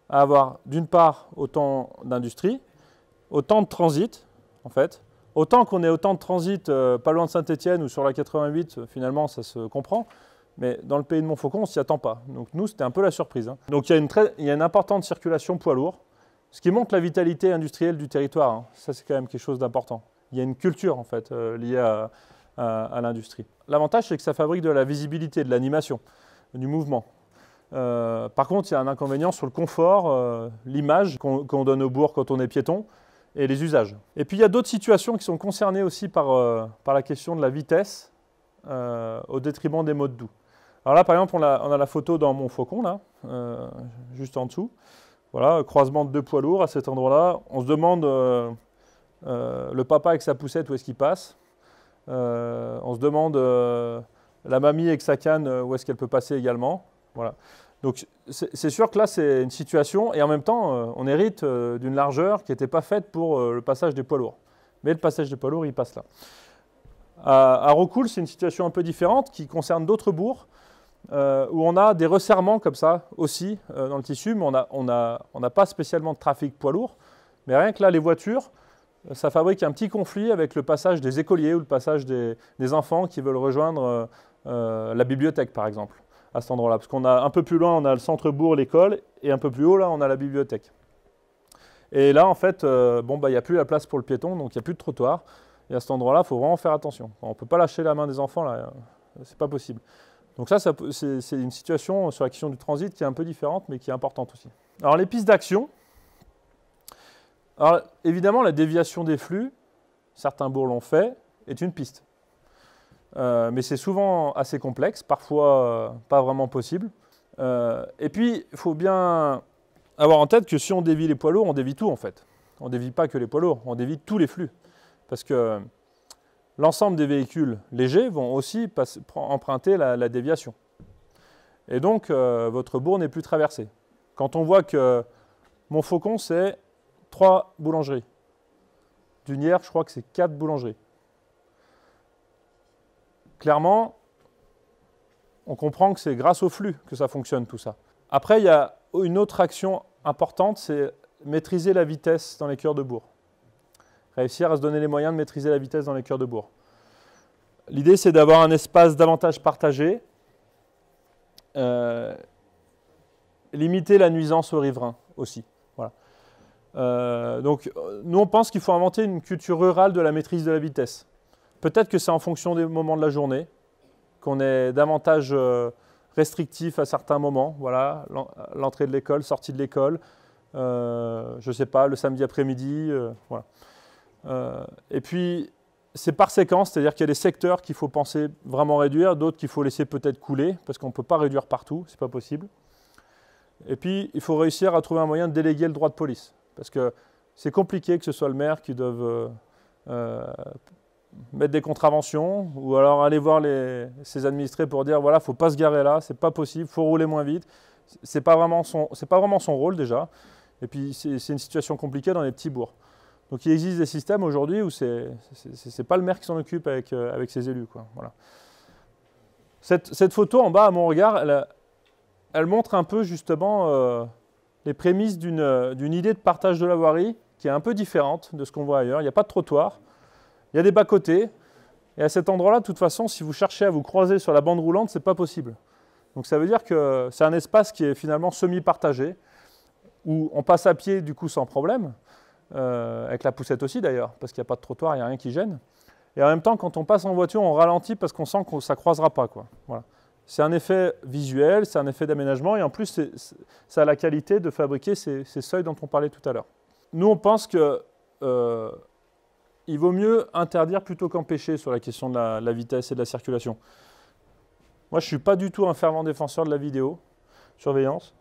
à avoir d'une part autant d'industrie, autant de transit, en fait. Autant qu'on ait autant de transit pas loin de Saint-Étienne ou sur la 88, finalement ça se comprend, mais dans le pays de Montfaucon, on ne s'y attend pas. Donc nous, c'était un peu la surprise. Hein. Donc il y a une importante circulation poids lourd, ce qui montre la vitalité industrielle du territoire. Hein. Ça, c'est quand même quelque chose d'important. Il y a une culture, en fait, liée à l'industrie. L'avantage, c'est que ça fabrique de la visibilité, de l'animation, du mouvement. Par contre, il y a un inconvénient sur le confort, l'image qu'on donne au bourg quand on est piéton, et les usages. Et puis il y a d'autres situations qui sont concernées aussi par la question de la vitesse au détriment des modes doux. Alors là, par exemple, on a la photo dans Montfaucon, là, juste en dessous. Voilà, croisement de 2 poids lourds à cet endroit-là. On se demande le papa avec sa poussette où est-ce qu'il passe. On se demande la mamie avec sa canne où est-ce qu'elle peut passer également. Voilà. Donc c'est sûr que là, c'est une situation, et en même temps, on hérite d'une largeur qui n'était pas faite pour le passage des poids lourds. Mais le passage des poids lourds, il passe là. À Rocoul, c'est une situation un peu différente qui concerne d'autres bourgs, où on a des resserrements comme ça aussi dans le tissu, mais on n'a pas spécialement de trafic poids lourd. Mais rien que là, les voitures, ça fabrique un petit conflit avec le passage des écoliers ou le passage des enfants qui veulent rejoindre la bibliothèque, par exemple, à cet endroit-là. Parce qu'on a un peu plus loin, on a le centre-bourg, l'école, et un peu plus haut, là, on a la bibliothèque. Et là, en fait, il n'y a plus la place pour le piéton, donc il n'y a plus de trottoir. Et à cet endroit-là, il faut vraiment faire attention. On ne peut pas lâcher la main des enfants, là, c'est pas possible. Donc ça c'est une situation sur la question du transit qui est un peu différente, mais qui est importante aussi. Alors les pistes d'action. Alors évidemment, la déviation des flux, certains bourgs l'ont fait, est une piste. Mais c'est souvent assez complexe, parfois pas vraiment possible. Et puis, il faut bien avoir en tête que si on dévie les poids lourds, on dévie tout en fait. On ne dévie pas que les poids lourds, on dévie tous les flux. Parce que l'ensemble des véhicules légers vont aussi emprunter la déviation. Et donc, votre bourg n'est plus traversé. Quand on voit que Montfaucon, c'est 3 boulangeries. Dunière, je crois que c'est 4 boulangeries. Clairement, on comprend que c'est grâce au flux que ça fonctionne tout ça. Après, il y a une autre action importante, c'est maîtriser la vitesse dans les cœurs de bourg. Réussir à se donner les moyens de maîtriser la vitesse dans les cœurs de bourg. L'idée, c'est d'avoir un espace davantage partagé, limiter la nuisance aux riverains aussi. Voilà. Donc, nous, on pense qu'il faut inventer une culture rurale de la maîtrise de la vitesse. Peut-être que c'est en fonction des moments de la journée, qu'on est davantage restrictif à certains moments. Voilà, l'entrée de l'école, sortie de l'école, je ne sais pas, le samedi après-midi, voilà. Et puis, c'est par séquence, c'est-à-dire qu'il y a des secteurs qu'il faut penser vraiment réduire, d'autres qu'il faut laisser peut-être couler, parce qu'on ne peut pas réduire partout, ce n'est pas possible. Et puis, il faut réussir à trouver un moyen de déléguer le droit de police, parce que c'est compliqué que ce soit le maire qui doive mettre des contraventions ou alors aller voir ses administrés pour dire voilà, il ne faut pas se garer là, c'est pas possible, il faut rouler moins vite. C'est pas vraiment son rôle déjà. Et puis c'est une situation compliquée dans les petits bourgs. Donc il existe des systèmes aujourd'hui où c'est pas le maire qui s'en occupe avec ses élus, quoi. Voilà. Cette photo en bas, à mon regard, elle montre un peu justement les prémices d'une idée de partage de la voirie qui est un peu différente de ce qu'on voit ailleurs. Il n'y a pas de trottoir, il y a des bas-côtés. Et à cet endroit-là, de toute façon, si vous cherchez à vous croiser sur la bande roulante, ce n'est pas possible. Donc ça veut dire que c'est un espace qui est finalement semi-partagé, où on passe à pied du coup sans problème, avec la poussette aussi d'ailleurs, parce qu'il n'y a pas de trottoir, il n'y a rien qui gêne. Et en même temps, quand on passe en voiture, on ralentit parce qu'on sent que ça ne croisera pas, quoi. Voilà. C'est un effet visuel, c'est un effet d'aménagement, et en plus, ça a la qualité de fabriquer ces seuils dont on parlait tout à l'heure. Nous, on pense que il vaut mieux interdire plutôt qu'empêcher sur la question de la vitesse et de la circulation. Moi, je ne suis pas du tout un fervent défenseur de la vidéo-surveillance,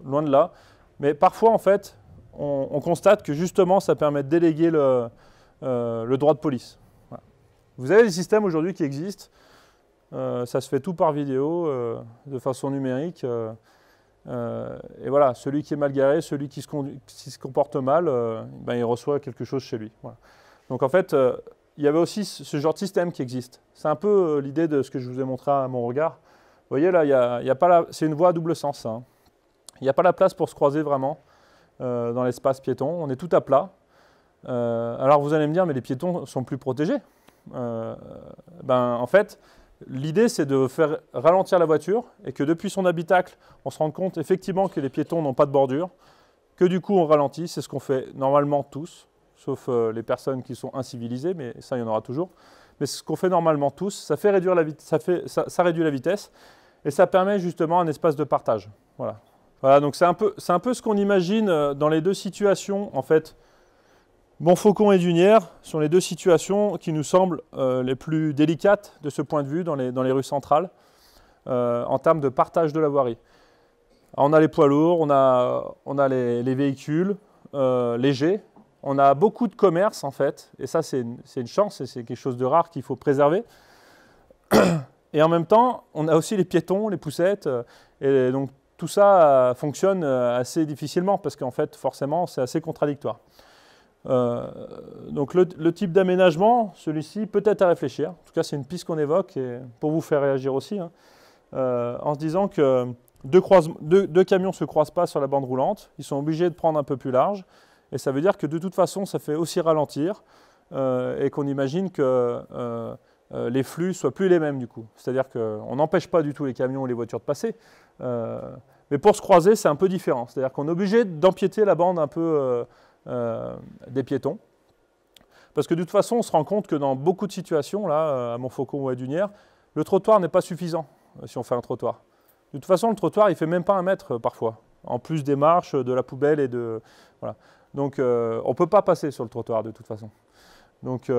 loin de là. Mais parfois, en fait, on constate que justement, ça permet de déléguer le droit de police. Voilà. Vous avez des systèmes aujourd'hui qui existent. Ça se fait tout par vidéo, de façon numérique. Et voilà, celui qui est mal garé, celui qui se comporte mal, ben, il reçoit quelque chose chez lui. Voilà. Donc en fait, il y avait aussi ce genre de système qui existe. C'est un peu l'idée de ce que je vous ai montré à mon regard. Vous voyez là, c'est une voie à double sens. Hein. Il n'y a pas la place pour se croiser vraiment dans l'espace piéton. On est tout à plat. Alors vous allez me dire, mais les piétons sont plus protégés. En fait, l'idée c'est de faire ralentir la voiture et que depuis son habitacle, on se rende compte effectivement que les piétons n'ont pas de bordure, que du coup on ralentit. C'est ce qu'on fait normalement tous. Sauf les personnes qui sont incivilisées, mais ça, il y en aura toujours. Mais ce qu'on fait normalement tous, ça réduit la vitesse et ça permet justement un espace de partage. Voilà. Voilà, donc c'est un peu ce qu'on imagine dans les deux situations, en fait. Montfaucon et Dunières sont les deux situations qui nous semblent les plus délicates de ce point de vue dans les rues centrales, en termes de partage de la voirie. Alors, on a les poids lourds, on a les véhicules légers. On a beaucoup de commerces, en fait, et ça, c'est une chance, et c'est quelque chose de rare qu'il faut préserver. Et en même temps, on a aussi les piétons, les poussettes, et donc tout ça fonctionne assez difficilement, parce qu'en fait, forcément, c'est assez contradictoire. Donc le type d'aménagement, celui-ci, peut-être à réfléchir. En tout cas, c'est une piste qu'on évoque, et pour vous faire réagir aussi, hein, en se disant que deux camions ne se croisent pas sur la bande roulante, ils sont obligés de prendre un peu plus large. Et ça veut dire que de toute façon, ça fait aussi ralentir et qu'on imagine que les flux ne soient plus les mêmes du coup. C'est-à-dire qu'on n'empêche pas du tout les camions ou les voitures de passer. Mais pour se croiser, c'est un peu différent. C'est-à-dire qu'on est obligé d'empiéter la bande un peu des piétons. Parce que de toute façon, on se rend compte que dans beaucoup de situations, là, à Montfaucon ou à Dunières, le trottoir n'est pas suffisant si on fait un trottoir. De toute façon, le trottoir, il ne fait même pas 1 mètre parfois. En plus des marches, de la poubelle et de... Voilà. Donc, on ne peut pas passer sur le trottoir de toute façon. Donc,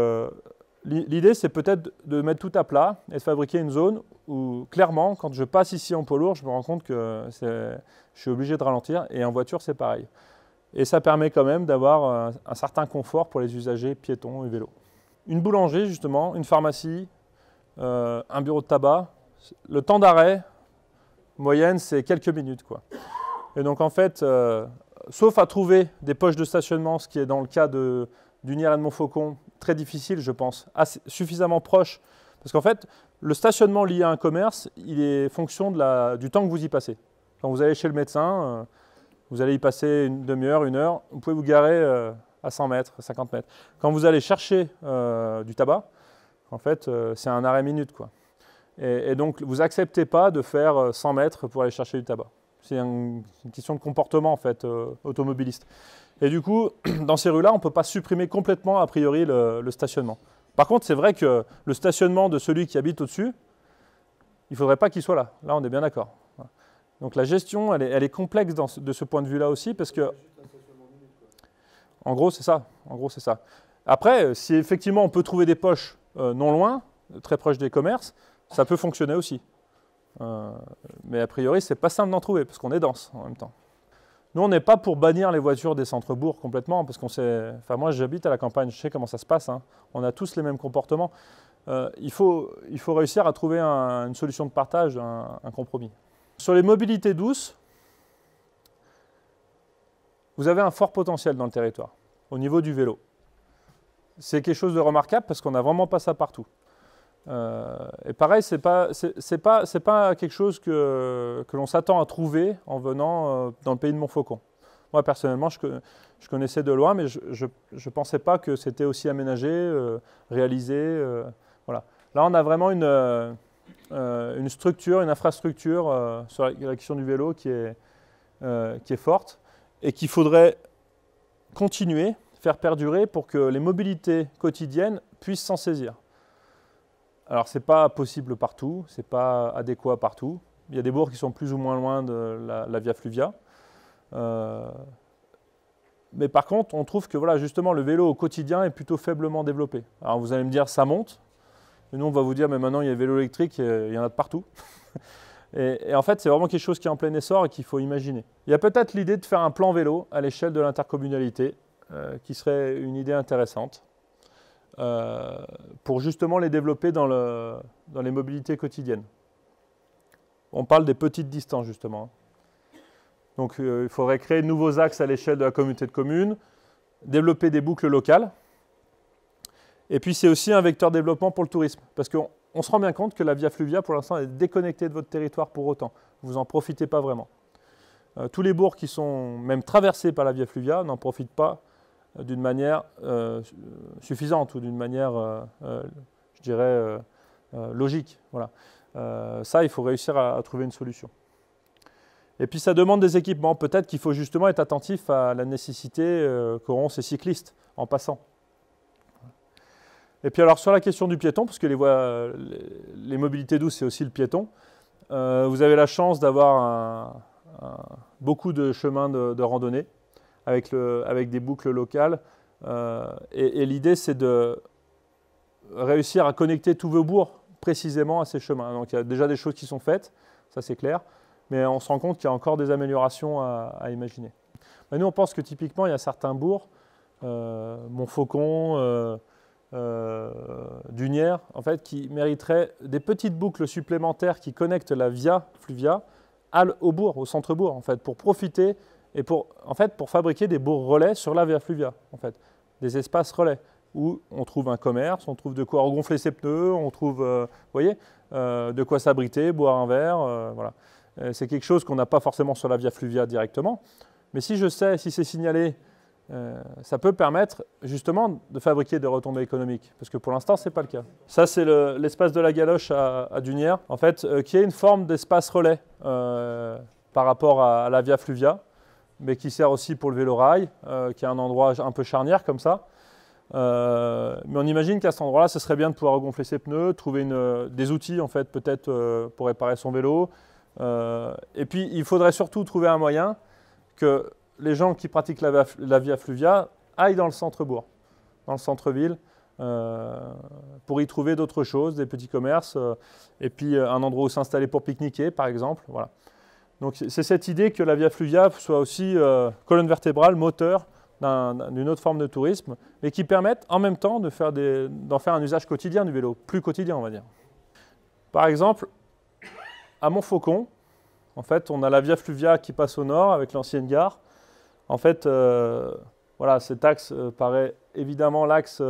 l'idée, c'est peut-être de mettre tout à plat et de fabriquer une zone où, clairement, quand je passe ici en poids lourd, je me rends compte que je suis obligé de ralentir. Et en voiture, c'est pareil. Et ça permet quand même d'avoir un certain confort pour les usagers piétons et vélos. Une boulangerie, justement, une pharmacie, un bureau de tabac, le temps d'arrêt, moyenne, c'est quelques minutes, quoi. Et donc, en fait... sauf à trouver des poches de stationnement, ce qui est dans le cas de Dunières et de Montfaucon, très difficile, je pense, suffisamment proche. Parce qu'en fait, le stationnement lié à un commerce, il est fonction du temps que vous y passez. Quand vous allez chez le médecin, vous allez y passer une demi-heure, 1 heure, vous pouvez vous garer à 100 mètres, 50 mètres. Quand vous allez chercher du tabac, en fait, c'est un arrêt minute, quoi. Et donc, vous n'acceptez pas de faire 100 mètres pour aller chercher du tabac. C'est une question de comportement en fait, automobiliste. Et du coup, dans ces rues-là, on ne peut pas supprimer complètement a priori le stationnement. Par contre, c'est vrai que le stationnement de celui qui habite au-dessus, il ne faudrait pas qu'il soit là. Là, on est bien d'accord. Voilà. Donc la gestion, elle est complexe de ce point de vue-là aussi, parce que... En gros, c'est ça. En gros, c'est ça. Après, si effectivement on peut trouver des poches non loin, très proches des commerces, ça peut fonctionner aussi. Mais a priori, c'est pas simple d'en trouver, parce qu'on est dense en même temps. Nous, on n'est pas pour bannir les voitures des centres-bourgs complètement, parce qu'on sait... Enfin, moi, j'habite à la campagne, je sais comment ça se passe. Hein. On a tous les mêmes comportements. Il faut réussir à trouver une solution de partage, un compromis. Sur les mobilités douces, vous avez un fort potentiel dans le territoire, au niveau du vélo. C'est quelque chose de remarquable parce qu'on n'a vraiment pas ça partout. Et pareil, c'est pas quelque chose que l'on s'attend à trouver en venant dans le pays de Montfaucon. Moi, personnellement, je connaissais de loin, mais je ne pensais pas que c'était aussi aménagé, réalisé. Voilà. Là, on a vraiment une structure, une infrastructure sur la question du vélo qui est forte et qu'il faudrait continuer, faire perdurer pour que les mobilités quotidiennes puissent s'en saisir. Alors, ce n'est pas possible partout, ce n'est pas adéquat partout. Il y a des bourgs qui sont plus ou moins loin de la Via Fluvia. Mais par contre, on trouve que voilà, justement, le vélo au quotidien est plutôt faiblement développé. Alors, vous allez me dire, ça monte. Et nous, on va vous dire, mais maintenant, il y a le vélo électrique, il y en a de partout. Et en fait, c'est vraiment quelque chose qui est en plein essor et qu'il faut imaginer. Il y a peut-être l'idée de faire un plan vélo à l'échelle de l'intercommunalité, qui serait une idée intéressante. Pour justement les développer dans les mobilités quotidiennes. On parle des petites distances justement. Donc il faudrait créer de nouveaux axes à l'échelle de la communauté de communes, développer des boucles locales. Et puis c'est aussi un vecteur de développement pour le tourisme. Parce qu'on se rend bien compte que la Via Fluvia pour l'instant est déconnectée de votre territoire pour autant. Vous n'en profitez pas vraiment. Tous les bourgs qui sont même traversés par la Via Fluvia n'en profitent pas d'une manière suffisante ou d'une manière, je dirais, logique. Voilà. Ça, il faut réussir à trouver une solution. Et puis, ça demande des équipements. Peut-être qu'il faut justement être attentif à la nécessité qu'auront ces cyclistes en passant. Et puis, alors, sur la question du piéton, parce que les mobilités douces, c'est aussi le piéton, vous avez la chance d'avoir beaucoup de chemins de randonnée, avec des boucles locales. Et l'idée, c'est de réussir à connecter tous vos bourgs précisément à ces chemins. Donc il y a déjà des choses qui sont faites, ça c'est clair, mais on se rend compte qu'il y a encore des améliorations à imaginer. Mais nous, on pense que typiquement, il y a certains bourgs, Montfaucon, Dunières, en fait, qui mériteraient des petites boucles supplémentaires qui connectent la Via Fluvia au bourg, au centre-bourg, en fait, pour profiter et pour fabriquer des bourgs relais sur la Via Fluvia, en fait, des espaces relais où on trouve un commerce, on trouve de quoi regonfler ses pneus, on trouve, vous voyez, de quoi s'abriter, boire un verre, voilà. C'est quelque chose qu'on n'a pas forcément sur la Via Fluvia directement, mais si je sais, si c'est signalé, ça peut permettre justement de fabriquer des retombées économiques, parce que pour l'instant, ce n'est pas le cas. Ça, c'est l'espace de la Galoche à Dunières, en fait, qui est une forme d'espace relais par rapport à la Via Fluvia, mais qui sert aussi pour le vélo-rail, qui est un endroit un peu charnière comme ça. Mais on imagine qu'à cet endroit-là, ce serait bien de pouvoir regonfler ses pneus, trouver des outils en fait, peut-être pour réparer son vélo. Et puis, il faudrait surtout trouver un moyen que les gens qui pratiquent la Via Fluvia aillent dans le centre-bourg, dans le centre-ville, pour y trouver d'autres choses, des petits commerces, et puis un endroit où s'installer pour pique-niquer, par exemple. Voilà. Donc c'est cette idée que la Via Fluvia soit aussi colonne vertébrale, moteur d'une autre forme de tourisme, mais qui permette en même temps d'en faire un usage quotidien du vélo, plus quotidien on va dire. Par exemple, à Montfaucon, en fait, on a la Via Fluvia qui passe au nord avec l'ancienne gare. En fait, voilà, cet axe paraît évidemment l'axe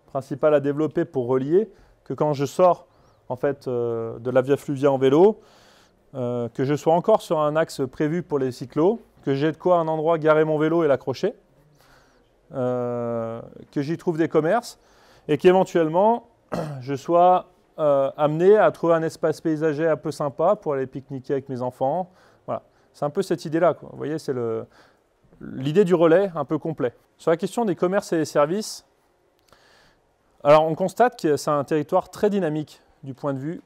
principal à développer pour relier, que quand je sors en fait, de la Via Fluvia en vélo, que je sois encore sur un axe prévu pour les cyclos, que j'ai de quoi un endroit garer mon vélo et l'accrocher, que j'y trouve des commerces et qu'éventuellement je sois amené à trouver un espace paysager un peu sympa pour aller pique-niquer avec mes enfants. Voilà. C'est un peu cette idée-là, quoi. Vous voyez, c'est l'idée du relais un peu complet. Sur la question des commerces et des services, alors on constate que c'est un territoire très dynamique du point de vue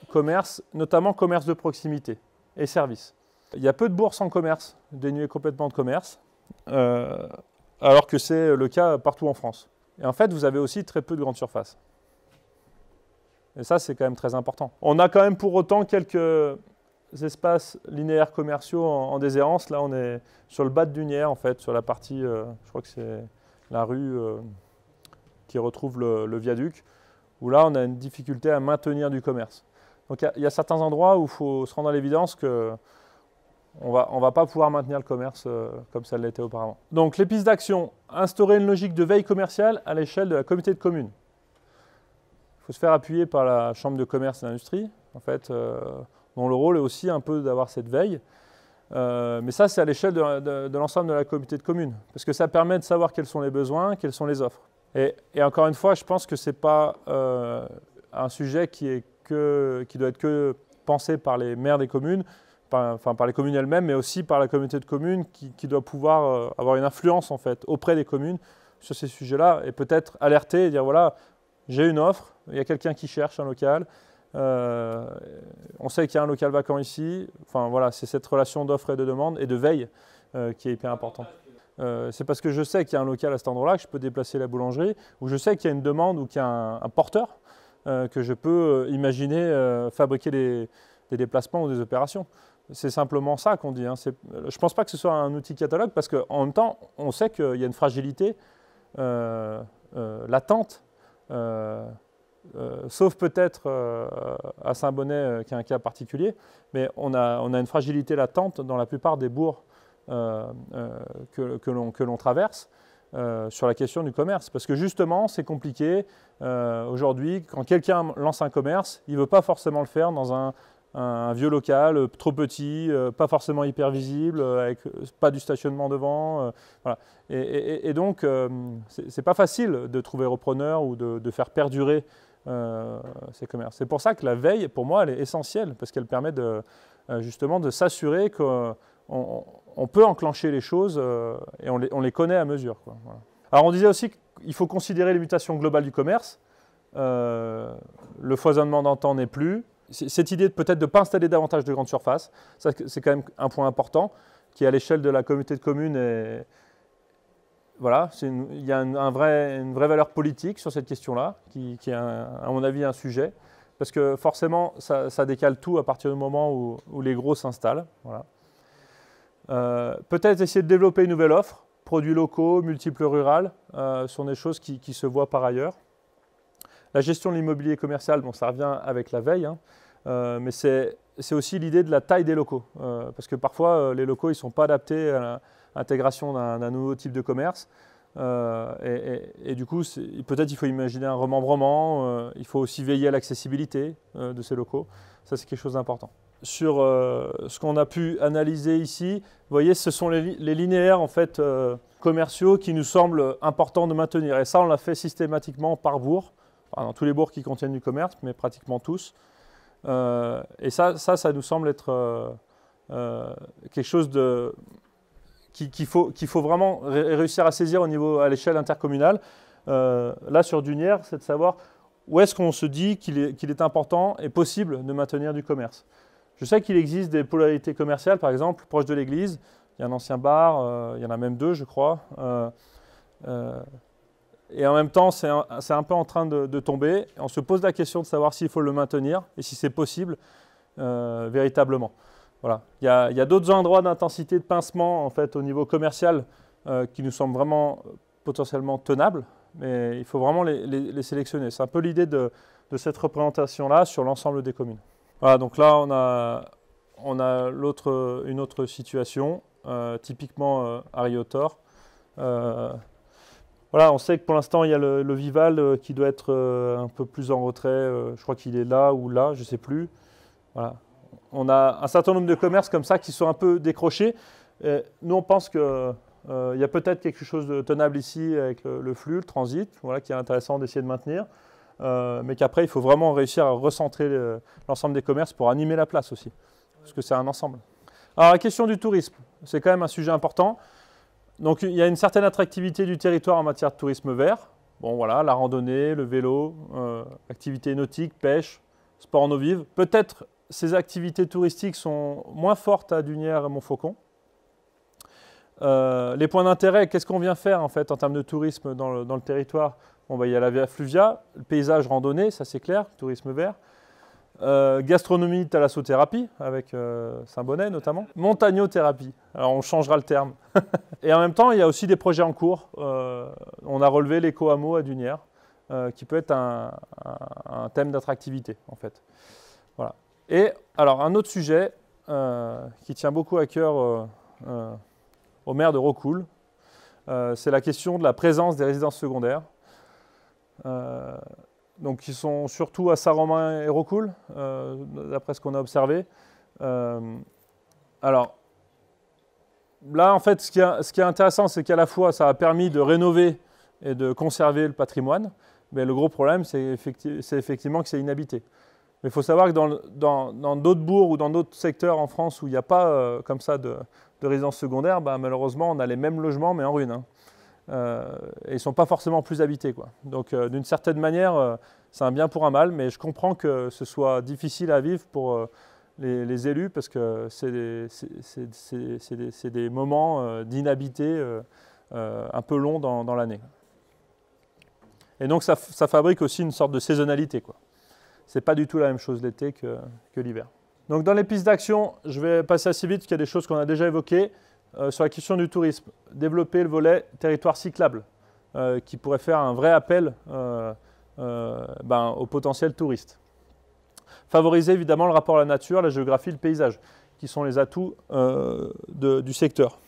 commerce, notamment commerce de proximité et services. Il y a peu de bourgs sans commerce, dénués complètement de commerce, alors que c'est le cas partout en France. Et en fait, vous avez aussi très peu de grandes surfaces. Et ça, c'est quand même très important. On a quand même pour autant quelques espaces linéaires commerciaux en déshérence. Là, on est sur le bas de Dunière, en fait, sur la partie, je crois que c'est la rue qui retrouve le viaduc, où là, on a une difficulté à maintenir du commerce. Donc, il y a certains endroits où il faut se rendre à l'évidence que on va pas pouvoir maintenir le commerce comme ça l'était auparavant. Donc, les pistes d'action: instaurer une logique de veille commerciale à l'échelle de la communauté de communes. Il faut se faire appuyer par la Chambre de commerce et d'industrie, en fait, dont le rôle est aussi un peu d'avoir cette veille. Mais ça, c'est à l'échelle de l'ensemble de la communauté de communes, parce que ça permet de savoir quels sont les besoins, quelles sont les offres. Et encore une fois, je pense que ce n'est pas un sujet qui doit être que pensé par les maires des communes, par les communes elles-mêmes, mais aussi par la communauté de communes qui doit pouvoir avoir une influence en fait, auprès des communes sur ces sujets-là, et peut-être alerter et dire voilà, j'ai une offre, il y a quelqu'un qui cherche un local, on sait qu'il y a un local vacant ici. Enfin voilà, c'est cette relation d'offre et de demande et de veille qui est hyper importante. C'est parce que je sais qu'il y a un local à cet endroit-là que je peux déplacer la boulangerie, ou je sais qu'il y a une demande ou qu'il y a un porteur que je peux imaginer fabriquer des déplacements ou des opérations. C'est simplement ça qu'on dit. Hein. Je ne pense pas que ce soit un outil catalogue, parce qu'en même temps, on sait qu'il y a une fragilité latente. Sauf peut-être à Saint-Bonnet, qui est un cas particulier, mais on a une fragilité latente dans la plupart des bourgs que l'on traverse sur la question du commerce. Parce que justement, c'est compliqué. Aujourd'hui, quand quelqu'un lance un commerce, il ne veut pas forcément le faire dans un vieux local trop petit, pas forcément hyper visible, avec pas du stationnement devant. Voilà. Et donc, c'est pas facile de trouver repreneur ou de faire perdurer ces commerces. C'est pour ça que la veille, pour moi, elle est essentielle, parce qu'elle permet justement de s'assurer qu'on peut enclencher les choses et on les connaît à mesure, quoi. Voilà. Alors on disait aussi qu'il faut considérer les mutations globales du commerce. Le foisonnement d'antan n'est plus. Cette idée peut-être de ne pas installer davantage de grandes surfaces, ça, c'est quand même un point important qui, à l'échelle de la communauté de communes, voilà, il y a une vraie valeur politique sur cette question-là, qui est, à mon avis, un sujet. Parce que forcément, ça décale tout à partir du moment où les gros s'installent. Voilà. Peut-être essayer de développer une nouvelle offre, produits locaux, multiples rurales, sont des choses qui se voient par ailleurs. La gestion de l'immobilier commercial, bon, ça revient avec la veille, hein, mais c'est aussi l'idée de la taille des locaux. Parce que parfois, les locaux ne sont pas adaptés à l'intégration d'un nouveau type de commerce. Et du coup, peut-être il faut imaginer un remembrement, il faut aussi veiller à l'accessibilité de ces locaux. Ça, c'est quelque chose d'important. Sur ce qu'on a pu analyser ici, vous voyez, ce sont les linéaires en fait, commerciaux qui nous semblent importants de maintenir. Et ça, on l'a fait systématiquement par bourg, enfin, dans tous les bourgs qui contiennent du commerce, mais pratiquement tous. Et ça nous semble être quelque chose qu'il faut vraiment réussir à saisir à l'échelle intercommunale. Là, sur Dunière, c'est de savoir où est-ce qu'on se dit qu'il est important et possible de maintenir du commerce. Je sais qu'il existe des polarités commerciales, par exemple, proche de l'église. Il y a un ancien bar, il y en a même deux, je crois. Et en même temps, c'est un peu en train de tomber. On se pose la question de savoir s'il faut le maintenir et si c'est possible véritablement. Voilà. Il y a d'autres endroits d'intensité de pincement en fait, au niveau commercial qui nous semblent vraiment potentiellement tenables, mais il faut vraiment les sélectionner. C'est un peu l'idée de cette représentation-là sur l'ensemble des communes. Voilà, donc là, on a une autre situation, typiquement à Riotor. Voilà, on sait que pour l'instant, il y a le Vival qui doit être un peu plus en retrait. Je crois qu'il est là ou là, je ne sais plus. Voilà. On a un certain nombre de commerces comme ça qui sont un peu décrochés. Nous, on pense qu'il y a peut-être quelque chose de tenable ici avec le flux, le transit, voilà, qui est intéressant d'essayer de maintenir. Mais qu'après, il faut vraiment réussir à recentrer l'ensemble des commerces pour animer la place aussi, parce que c'est un ensemble. Alors, la question du tourisme, c'est quand même un sujet important. Donc, il y a une certaine attractivité du territoire en matière de tourisme vert. Bon, voilà, la randonnée, le vélo, activités nautiques, pêche, sport en eau vive. Peut-être ces activités touristiques sont moins fortes à Dunière et Montfaucon. Les points d'intérêt, qu'est-ce qu'on vient faire en fait en termes de tourisme dans le territoire? Bon, il y a la Via Fluvia, le paysage randonnée, ça c'est clair, tourisme vert. Gastronomie, thalassothérapie, avec Saint-Bonnet notamment. Montagnothérapie, alors on changera le terme. Et en même temps, il y a aussi des projets en cours. On a relevé l'éco-hameau à Dunières, qui peut être un thème d'attractivité, en fait. Voilà. Et alors, un autre sujet qui tient beaucoup à cœur au maire de Rocoul, c'est la question de la présence des résidences secondaires. Donc, qui sont surtout à Saint-Romain et Rocoul, d'après ce qu'on a observé. Alors, là, en fait, ce qui est intéressant, c'est qu'à la fois, ça a permis de rénover et de conserver le patrimoine, mais le gros problème, c'est effectivement que c'est inhabité. Mais il faut savoir que dans d'autres bourgs ou dans d'autres secteurs en France où il n'y a pas comme ça de résidences secondaires, bah, malheureusement, on a les mêmes logements, mais en ruine. Hein. Et ils ne sont pas forcément plus habités, quoi. Donc, d'une certaine manière, c'est un bien pour un mal, mais je comprends que ce soit difficile à vivre pour les élus, parce que c'est des moments d'inhabité un peu longs dans l'année. Et donc, ça fabrique aussi une sorte de saisonnalité, quoi. Ce n'est pas du tout la même chose l'été que l'hiver. Donc, dans les pistes d'action, je vais passer assez vite, parce qu'il y a des choses qu'on a déjà évoquées. Sur la question du tourisme, développer le volet territoire cyclable, qui pourrait faire un vrai appel aux potentiels touristes. Favoriser évidemment le rapport à la nature, la géographie, le paysage, qui sont les atouts du secteur.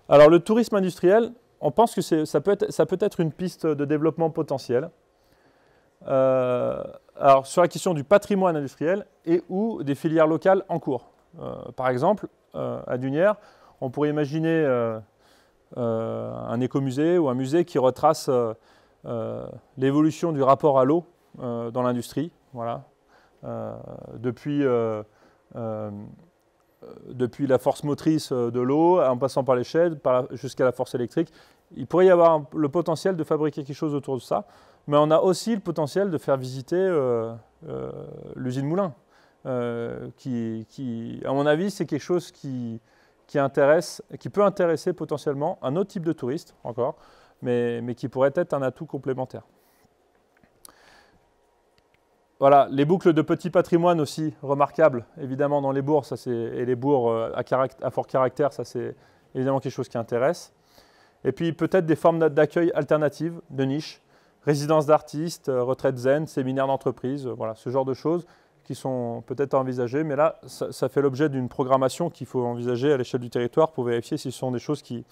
Alors le tourisme industriel, on pense que ça peut être une piste de développement potentiel. Alors sur la question du patrimoine industriel et ou des filières locales en cours. Par exemple, à Dunières, on pourrait imaginer un écomusée ou un musée qui retrace l'évolution du rapport à l'eau dans l'industrie. Voilà. Depuis la force motrice de l'eau, en passant par l'échelle, jusqu'à la force électrique. Il pourrait y avoir le potentiel de fabriquer quelque chose autour de ça, mais on a aussi le potentiel de faire visiter l'usine Moulin, qui, à mon avis, c'est quelque chose qui peut intéresser potentiellement un autre type de touriste, encore, mais qui pourrait être un atout complémentaire. Voilà, les boucles de petit patrimoine aussi remarquables, évidemment, dans les bourgs, et les bourgs à fort caractère, ça c'est évidemment quelque chose qui intéresse. Et puis peut-être des formes d'accueil alternatives, de niche, résidences d'artistes, retraites zen, séminaires d'entreprise, voilà, ce genre de choses qui sont peut-être envisagées, mais là, ça fait l'objet d'une programmation qu'il faut envisager à l'échelle du territoire pour vérifier si ce sont des choses qui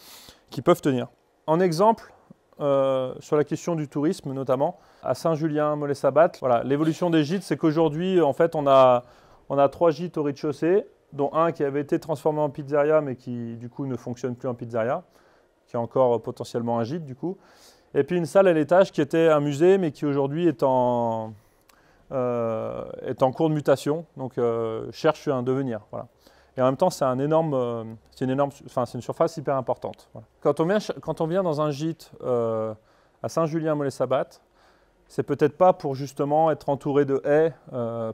peuvent tenir. En exemple, sur la question du tourisme notamment, à Saint-Julien, Mollet-Sabat, voilà, l'évolution des gîtes, c'est qu'aujourd'hui, en fait, on a 3 gîtes au rez-de-chaussée, dont un qui avait été transformé en pizzeria, mais qui, du coup, ne fonctionne plus en pizzeria, qui est encore potentiellement un gîte, du coup. Et puis une salle à l'étage qui était un musée, mais qui aujourd'hui est en cours de mutation, donc cherche un devenir. Voilà. Et en même temps, c'est une surface hyper importante. Voilà. Quand on vient dans un gîte à Saint-Julien-Mollet-Sabat, c'est peut-être pas pour justement être entouré de haies,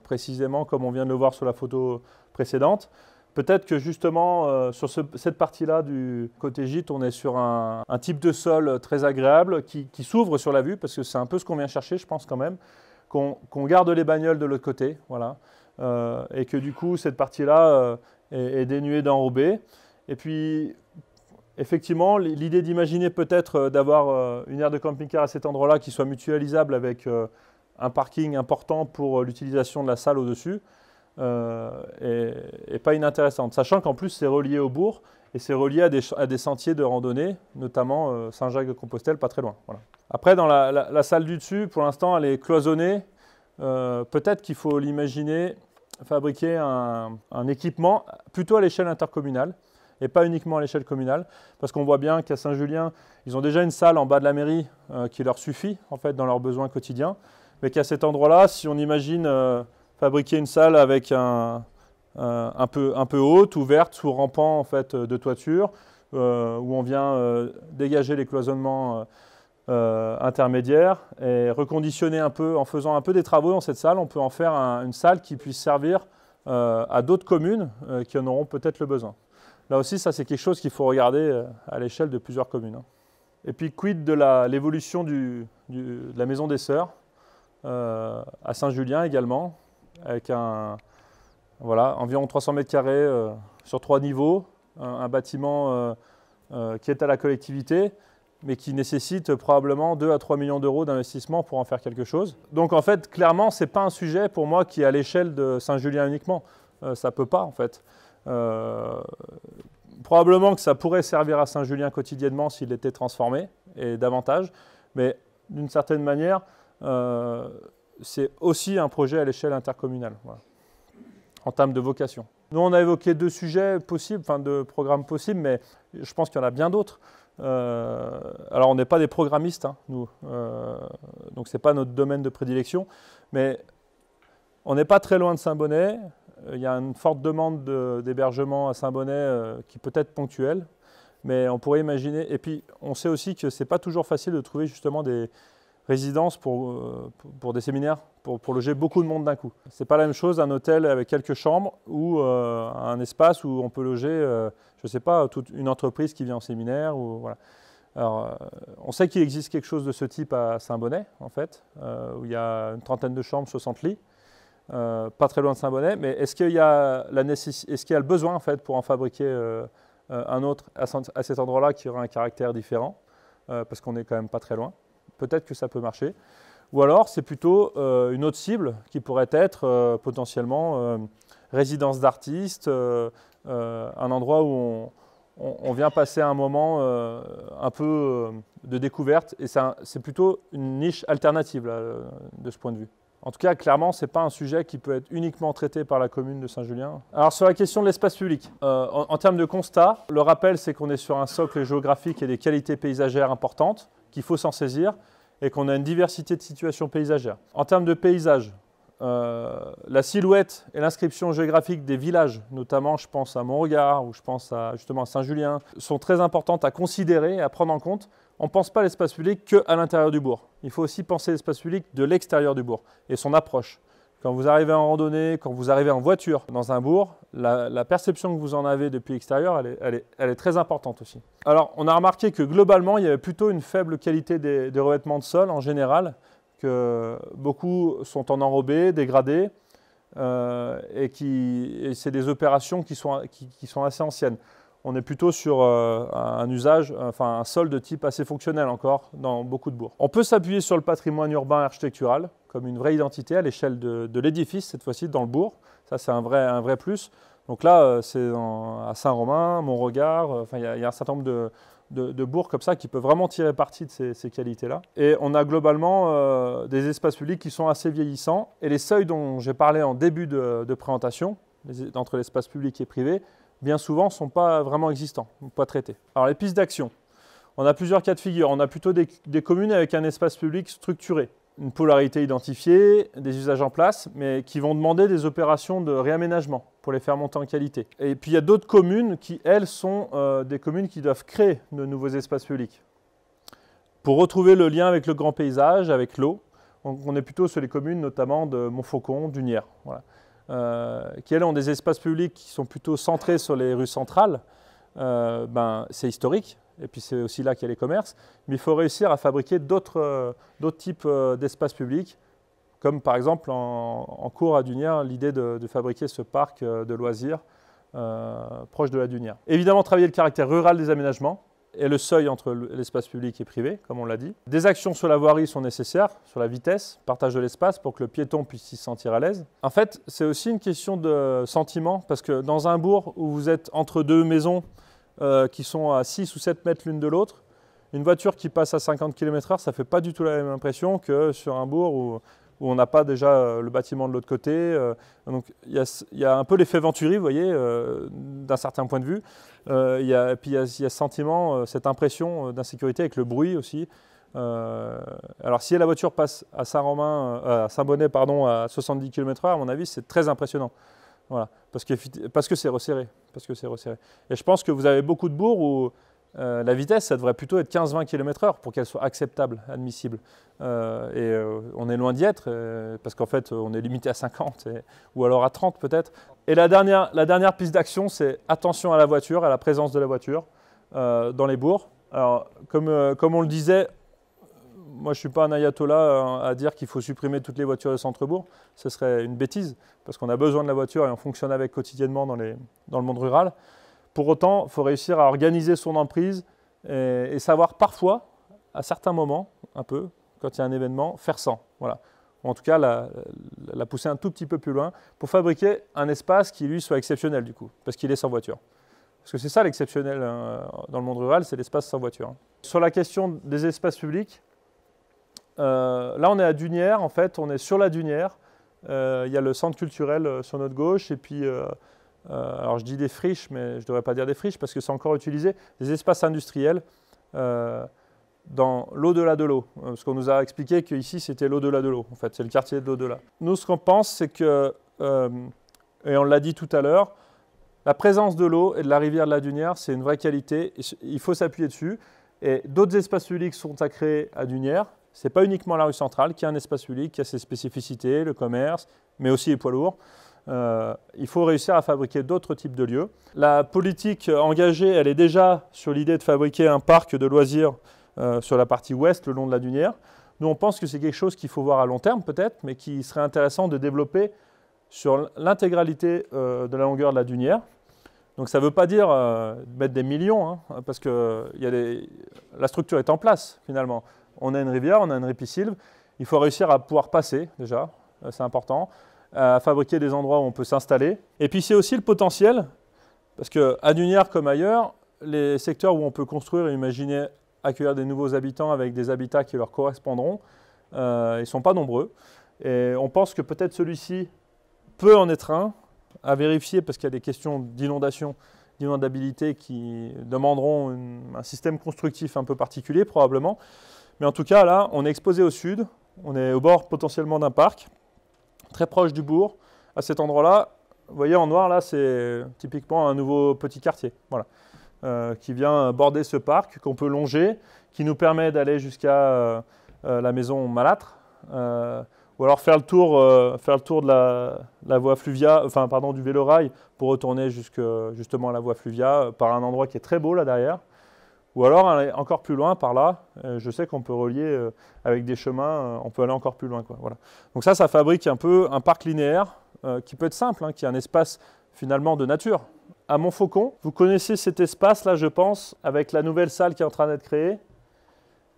précisément comme on vient de le voir sur la photo précédente. Peut-être que justement, sur cette partie-là du côté gîte, on est sur un type de sol très agréable qui s'ouvre sur la vue, parce que c'est un peu ce qu'on vient chercher, je pense quand même, qu'on garde les bagnoles de l'autre côté, voilà, et que du coup, cette partie-là est dénuée d'enrobés. Et puis, effectivement, l'idée d'imaginer peut-être d'avoir une aire de camping-car à cet endroit-là qui soit mutualisable avec un parking important pour l'utilisation de la salle au-dessus, et pas inintéressante. Sachant qu'en plus, c'est relié au bourg et c'est relié à des sentiers de randonnée, notamment Saint-Jacques-de-Compostelle, pas très loin. Voilà. Après, dans la salle du dessus, pour l'instant, elle est cloisonnée. Peut-être qu'il faut l'imaginer fabriquer un équipement plutôt à l'échelle intercommunale et pas uniquement à l'échelle communale, parce qu'on voit bien qu'à Saint-Julien, ils ont déjà une salle en bas de la mairie qui leur suffit en fait dans leurs besoins quotidiens, mais qu'à cet endroit-là, si on imagine fabriquer une salle avec un peu haute, ouverte, sous rampant en fait, de toiture, où on vient dégager les cloisonnements intermédiaires et reconditionner un peu, en faisant un peu des travaux dans cette salle, on peut en faire une salle qui puisse servir à d'autres communes qui en auront peut-être le besoin. Là aussi, ça c'est quelque chose qu'il faut regarder à l'échelle de plusieurs communes. Et puis, quid de l'évolution de la maison des Sœurs à Saint-Julien également. avec voilà, environ 300 mètres carrés sur 3 niveaux, un bâtiment qui est à la collectivité, mais qui nécessite probablement 2 à 3 millions d'euros d'investissement pour en faire quelque chose. Donc en fait, clairement, ce n'est pas un sujet pour moi qui est à l'échelle de Saint-Julien uniquement. Ça ne peut pas en fait. Probablement que ça pourrait servir à Saint-Julien quotidiennement s'il était transformé, et davantage, mais d'une certaine manière, c'est aussi un projet à l'échelle intercommunale, voilà, en termes de vocation. Nous, on a évoqué 2 sujets possibles, enfin 2 programmes possibles, mais je pense qu'il y en a bien d'autres. Alors, on n'est pas des programmistes, hein, nous, donc ce n'est pas notre domaine de prédilection, mais on n'est pas très loin de Saint-Bonnet. Il y a une forte demande d'hébergement à Saint-Bonnet qui peut être ponctuelle, mais on pourrait imaginer. Et puis, on sait aussi que ce n'est pas toujours facile de trouver justement des résidences pour des séminaires, pour loger beaucoup de monde d'un coup. Ce n'est pas la même chose un hôtel avec quelques chambres ou un espace où on peut loger, je ne sais pas, toute une entreprise qui vient en séminaire. Ou, voilà. Alors, on sait qu'il existe quelque chose de ce type à Saint-Bonnet, en fait, où il y a une trentaine de chambres, 60 lits. Pas très loin de Saint-Bonnet, mais est-ce qu'il y a le besoin en fait, pour en fabriquer un autre à cet endroit-là qui aura un caractère différent, parce qu'on n'est quand même pas très loin. Peut-être que ça peut marcher. Ou alors c'est plutôt une autre cible qui pourrait être potentiellement résidence d'artistes, un endroit où on vient passer un moment un peu de découverte, et c'est plutôt une niche alternative là, de ce point de vue. En tout cas, clairement, ce n'est pas un sujet qui peut être uniquement traité par la commune de Saint-Julien. Alors, sur la question de l'espace public, en termes de constat, le rappel, c'est qu'on est sur un socle géographique et des qualités paysagères importantes, qu'il faut s'en saisir, et qu'on a une diversité de situations paysagères. En termes de paysage, la silhouette et l'inscription géographique des villages, notamment je pense à Montregard ou je pense justement à Saint-Julien, sont très importantes à considérer et à prendre en compte. On ne pense pas l'espace public qu'à l'intérieur du bourg. Il faut aussi penser l'espace public de l'extérieur du bourg et son approche. Quand vous arrivez en randonnée, quand vous arrivez en voiture dans un bourg, la perception que vous en avez depuis l'extérieur, elle est très importante aussi. Alors, on a remarqué que globalement, il y avait plutôt une faible qualité des revêtements de sol en général, que beaucoup sont en enrobé, dégradés, et c'est des opérations qui sont assez anciennes. On est plutôt sur un usage, enfin un sol de type assez fonctionnel encore dans beaucoup de bourgs. On peut s'appuyer sur le patrimoine urbain et architectural comme une vraie identité à l'échelle de l'édifice, cette fois-ci dans le bourg. Ça, c'est un vrai plus. Donc là, c'est à Saint-Romain, Montregard, enfin, il y a un certain nombre de bourgs comme ça qui peuvent vraiment tirer parti de ces qualités-là. Et on a globalement des espaces publics qui sont assez vieillissants. Et les seuils dont j'ai parlé en début de présentation, entre l'espace public et privé, bien souvent ne sont pas vraiment existants, pas traités. Alors les pistes d'action, on a plusieurs cas de figure. On a plutôt des communes avec un espace public structuré, une polarité identifiée, des usages en place, mais qui vont demander des opérations de réaménagement pour les faire monter en qualité. Et puis il y a d'autres communes qui, elles, sont des communes qui doivent créer de nouveaux espaces publics. Pour retrouver le lien avec le grand paysage, avec l'eau, on est plutôt sur les communes notamment de Montfaucon, d'Unières. Voilà. Qui elles ont des espaces publics qui sont plutôt centrés sur les rues centrales, c'est historique, et puis c'est aussi là qu'il y a les commerces, mais il faut réussir à fabriquer d'autres types d'espaces publics, comme par exemple en cours à Dunières, l'idée de fabriquer ce parc de loisirs proche de la Dunière. Évidemment, travailler le caractère rural des aménagements, et le seuil entre l'espace public et privé, comme on l'a dit. Des actions sur la voirie sont nécessaires, sur la vitesse, partage de l'espace pour que le piéton puisse s'y sentir à l'aise. En fait, c'est aussi une question de sentiment, parce que dans un bourg où vous êtes entre deux maisons qui sont à 6 ou 7 mètres l'une de l'autre, une voiture qui passe à 50 km/h, ça ne fait pas du tout la même impression que sur un bourg où on n'a pas déjà le bâtiment de l'autre côté. Donc il y a un peu l'effet Venturi, vous voyez, d'un certain point de vue. Puis il y a ce sentiment, cette impression d'insécurité avec le bruit aussi. Alors si la voiture passe à Saint-Bonnet à 70 km/h, à mon avis, c'est très impressionnant. Voilà, parce que c'est resserré. Et je pense que vous avez beaucoup de bourgs où la vitesse, ça devrait plutôt être 15-20 km/h pour qu'elle soit acceptable, admissible. On est loin d'y être, parce qu'en fait, on est limité à 50, ou alors à 30 peut-être. Et la dernière piste d'action, c'est attention à la voiture, à la présence de la voiture dans les bourgs. Alors, comme on le disait, moi, je ne suis pas un ayatollah à dire qu'il faut supprimer toutes les voitures de centre-bourg. Ce serait une bêtise, parce qu'on a besoin de la voiture et on fonctionne avec quotidiennement dans le monde rural. Pour autant, il faut réussir à organiser son emprise et savoir parfois, à certains moments, un peu, quand il y a un événement, faire sans. Voilà. Ou en tout cas, la pousser un tout petit peu plus loin pour fabriquer un espace qui, lui, soit exceptionnel, du coup, parce qu'il est sans voiture. Parce que c'est ça l'exceptionnel dans le monde rural, c'est l'espace sans voiture. Sur la question des espaces publics, là on est à Dunières, en fait, on est sur la Dunière. Il y a le centre culturel sur notre gauche, et puis, alors je dis des friches, mais je ne devrais pas dire des friches, parce que c'est encore utilisé, des espaces industriels dans l'au-delà de l'eau. Parce qu'on nous a expliqué qu'ici c'était l'au-delà de l'eau, en fait, c'est le quartier de l'au-delà. Nous, ce qu'on pense, c'est que, et on l'a dit tout à l'heure, la présence de l'eau et de la rivière de la Dunière, c'est une vraie qualité. Il faut s'appuyer dessus. Et d'autres espaces publics sont à créer à Dunières. Ce n'est pas uniquement la rue centrale qui a un espace public, qui a ses spécificités, le commerce, mais aussi les poids lourds. Il faut réussir à fabriquer d'autres types de lieux. La politique engagée, elle est déjà sur l'idée de fabriquer un parc de loisirs sur la partie ouest, le long de la Dunière. Nous, on pense que c'est quelque chose qu'il faut voir à long terme peut-être, mais qui serait intéressant de développer sur l'intégralité de la longueur de la Dunière. Donc ça ne veut pas dire mettre des millions, hein, parce que la structure est en place finalement. On a une rivière, on a une ripisylve, il faut réussir à pouvoir passer déjà, c'est important, à fabriquer des endroits où on peut s'installer. Et puis c'est aussi le potentiel, parce qu'à Dunières comme ailleurs, les secteurs où on peut construire et imaginer accueillir des nouveaux habitants avec des habitats qui leur correspondront, ils ne sont pas nombreux. Et on pense que peut-être celui-ci peut en être un, à vérifier parce qu'il y a des questions d'inondation, d'inondabilité qui demanderont un système constructif un peu particulier probablement. Mais en tout cas, là, on est exposé au sud, on est au bord potentiellement d'un parc, très proche du bourg. À cet endroit-là, vous voyez en noir, là, c'est typiquement un nouveau petit quartier, voilà, qui vient border ce parc, qu'on peut longer, qui nous permet d'aller jusqu'à la maison Malâtre, ou alors faire le tour de la voie Fluvia, enfin pardon, du vélorail pour retourner justement à la voie Fluvia par un endroit qui est très beau là derrière. Ou alors aller encore plus loin par là. Je sais qu'on peut relier avec des chemins, on peut aller encore plus loin, quoi. Voilà. Donc ça fabrique un peu un parc linéaire qui peut être simple, hein, qui est un espace finalement de nature. À Montfaucon, vous connaissez cet espace là, je pense, avec la nouvelle salle qui est en train d'être créée,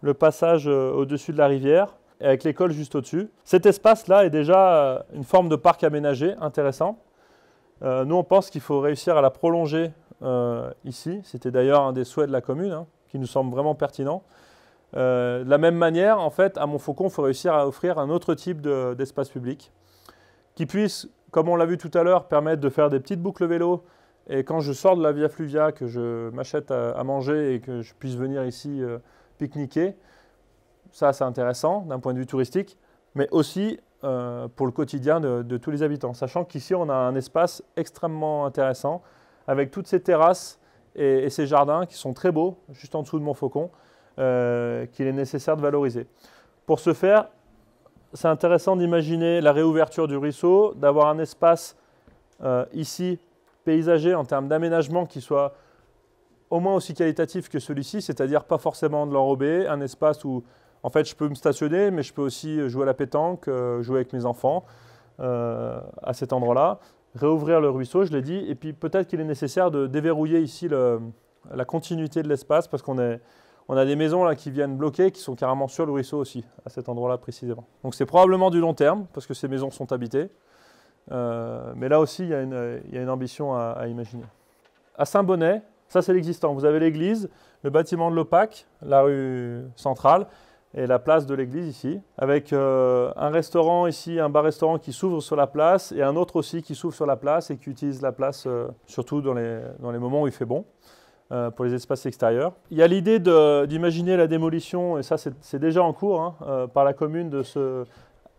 le passage au-dessus de la rivière, et avec l'école juste au-dessus. Cet espace-là est déjà une forme de parc aménagé, intéressant. Nous, on pense qu'il faut réussir à la prolonger ici. C'était d'ailleurs un des souhaits de la commune, hein, qui nous semble vraiment pertinent. De la même manière, en fait, à Montfaucon, il faut réussir à offrir un autre type d'espace public qui puisse, comme on l'a vu tout à l'heure, permettre de faire des petites boucles vélo. Et quand je sors de la Via Fluvia, que je m'achète à manger et que je puisse venir ici pique-niquer, ça, c'est intéressant d'un point de vue touristique, mais aussi pour le quotidien de tous les habitants. Sachant qu'ici, on a un espace extrêmement intéressant avec toutes ces terrasses et ces jardins qui sont très beaux, juste en dessous de Montfaucon, qu'il est nécessaire de valoriser. Pour ce faire, c'est intéressant d'imaginer la réouverture du ruisseau, d'avoir un espace ici paysager en termes d'aménagement qui soit au moins aussi qualitatif que celui-ci, c'est-à-dire pas forcément de l'enrober, un espace où en fait, je peux me stationner, mais je peux aussi jouer à la pétanque, jouer avec mes enfants à cet endroit-là. Réouvrir le ruisseau, je l'ai dit. Et puis peut-être qu'il est nécessaire de déverrouiller ici la continuité de l'espace parce qu'on a des maisons là, qui viennent bloquer, qui sont carrément sur le ruisseau aussi, à cet endroit-là précisément. Donc c'est probablement du long terme parce que ces maisons sont habitées. Mais là aussi, il y a une ambition à imaginer. À Saint-Bonnet, ça c'est l'existant. Vous avez l'église, le bâtiment de l'Opac, la rue centrale, et la place de l'église ici, avec un restaurant ici, un bar-restaurant qui s'ouvre sur la place, et un autre aussi qui s'ouvre sur la place et qui utilise la place surtout dans les moments où il fait bon, pour les espaces extérieurs. Il y a l'idée d'imaginer la démolition, et ça c'est déjà en cours, hein, par la commune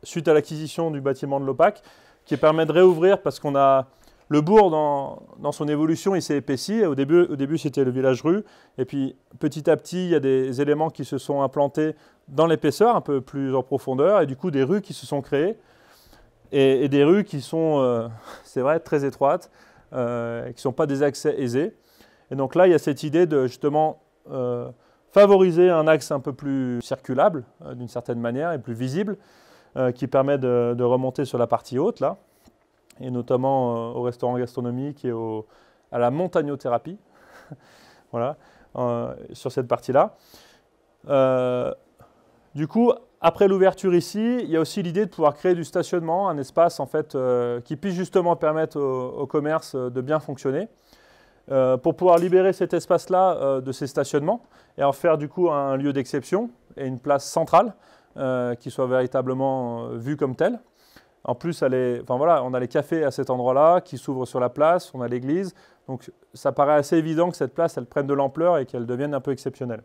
suite à l'acquisition du bâtiment de l'Opac, qui permet de réouvrir parce qu'on a le bourg, dans son évolution, il s'est épaissi. Au début c'était le village-rue. Et puis, petit à petit, il y a des éléments qui se sont implantés dans l'épaisseur, un peu plus en profondeur. Et du coup, des rues qui se sont créées. Et des rues qui sont, c'est vrai, très étroites, qui ne sont pas des accès aisés. Et donc là, il y a cette idée de, justement, favoriser un axe un peu plus circulable, d'une certaine manière, et plus visible, qui permet de remonter sur la partie haute, là, et notamment au restaurant gastronomique et à la montagnothérapie, voilà, sur cette partie-là. Du coup, après l'ouverture ici, il y a aussi l'idée de pouvoir créer du stationnement, un espace en fait, qui puisse justement permettre au commerce de bien fonctionner. Pour pouvoir libérer cet espace-là de ces stationnements et en faire du coup un lieu d'exception et une place centrale qui soit véritablement vue comme telle. En plus, voilà, on a les cafés à cet endroit-là qui s'ouvrent sur la place, on a l'église. Donc ça paraît assez évident que cette place, elle prenne de l'ampleur et qu'elle devienne un peu exceptionnelle.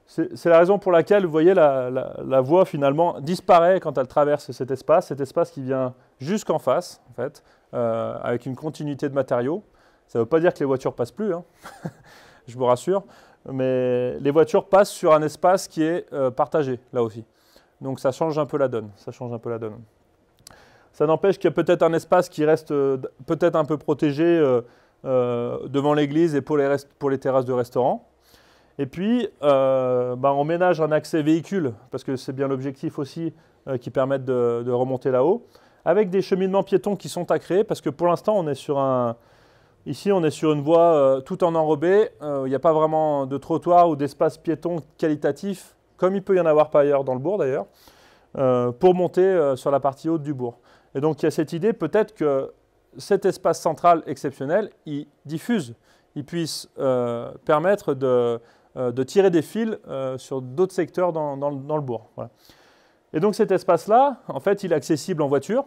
C'est la raison pour laquelle, vous voyez, la voie finalement disparaît quand elle traverse cet espace qui vient jusqu'en face, en fait, avec une continuité de matériaux. Ça ne veut pas dire que les voitures passent plus, hein. Je vous rassure, mais les voitures passent sur un espace qui est partagé, là aussi. Donc ça change un peu la donne. Ça n'empêche qu'il y a peut-être un espace qui reste peut-être un peu protégé devant l'église et pour les terrasses de restaurants. Et puis, on ménage un accès véhicule, parce que c'est bien l'objectif aussi, qui permettent de remonter là-haut, avec des cheminements piétons qui sont à créer, parce que pour l'instant, on est sur une voie tout en enrobé. Il n'y a pas vraiment de trottoir ou d'espace piéton qualitatif, comme il peut y en avoir par ailleurs dans le bourg d'ailleurs, pour monter sur la partie haute du bourg. Et donc, il y a cette idée peut-être que cet espace central exceptionnel, il diffuse, il puisse permettre de tirer des fils sur d'autres secteurs dans le bourg. Voilà. Et donc cet espace-là, en fait, il est accessible en voiture,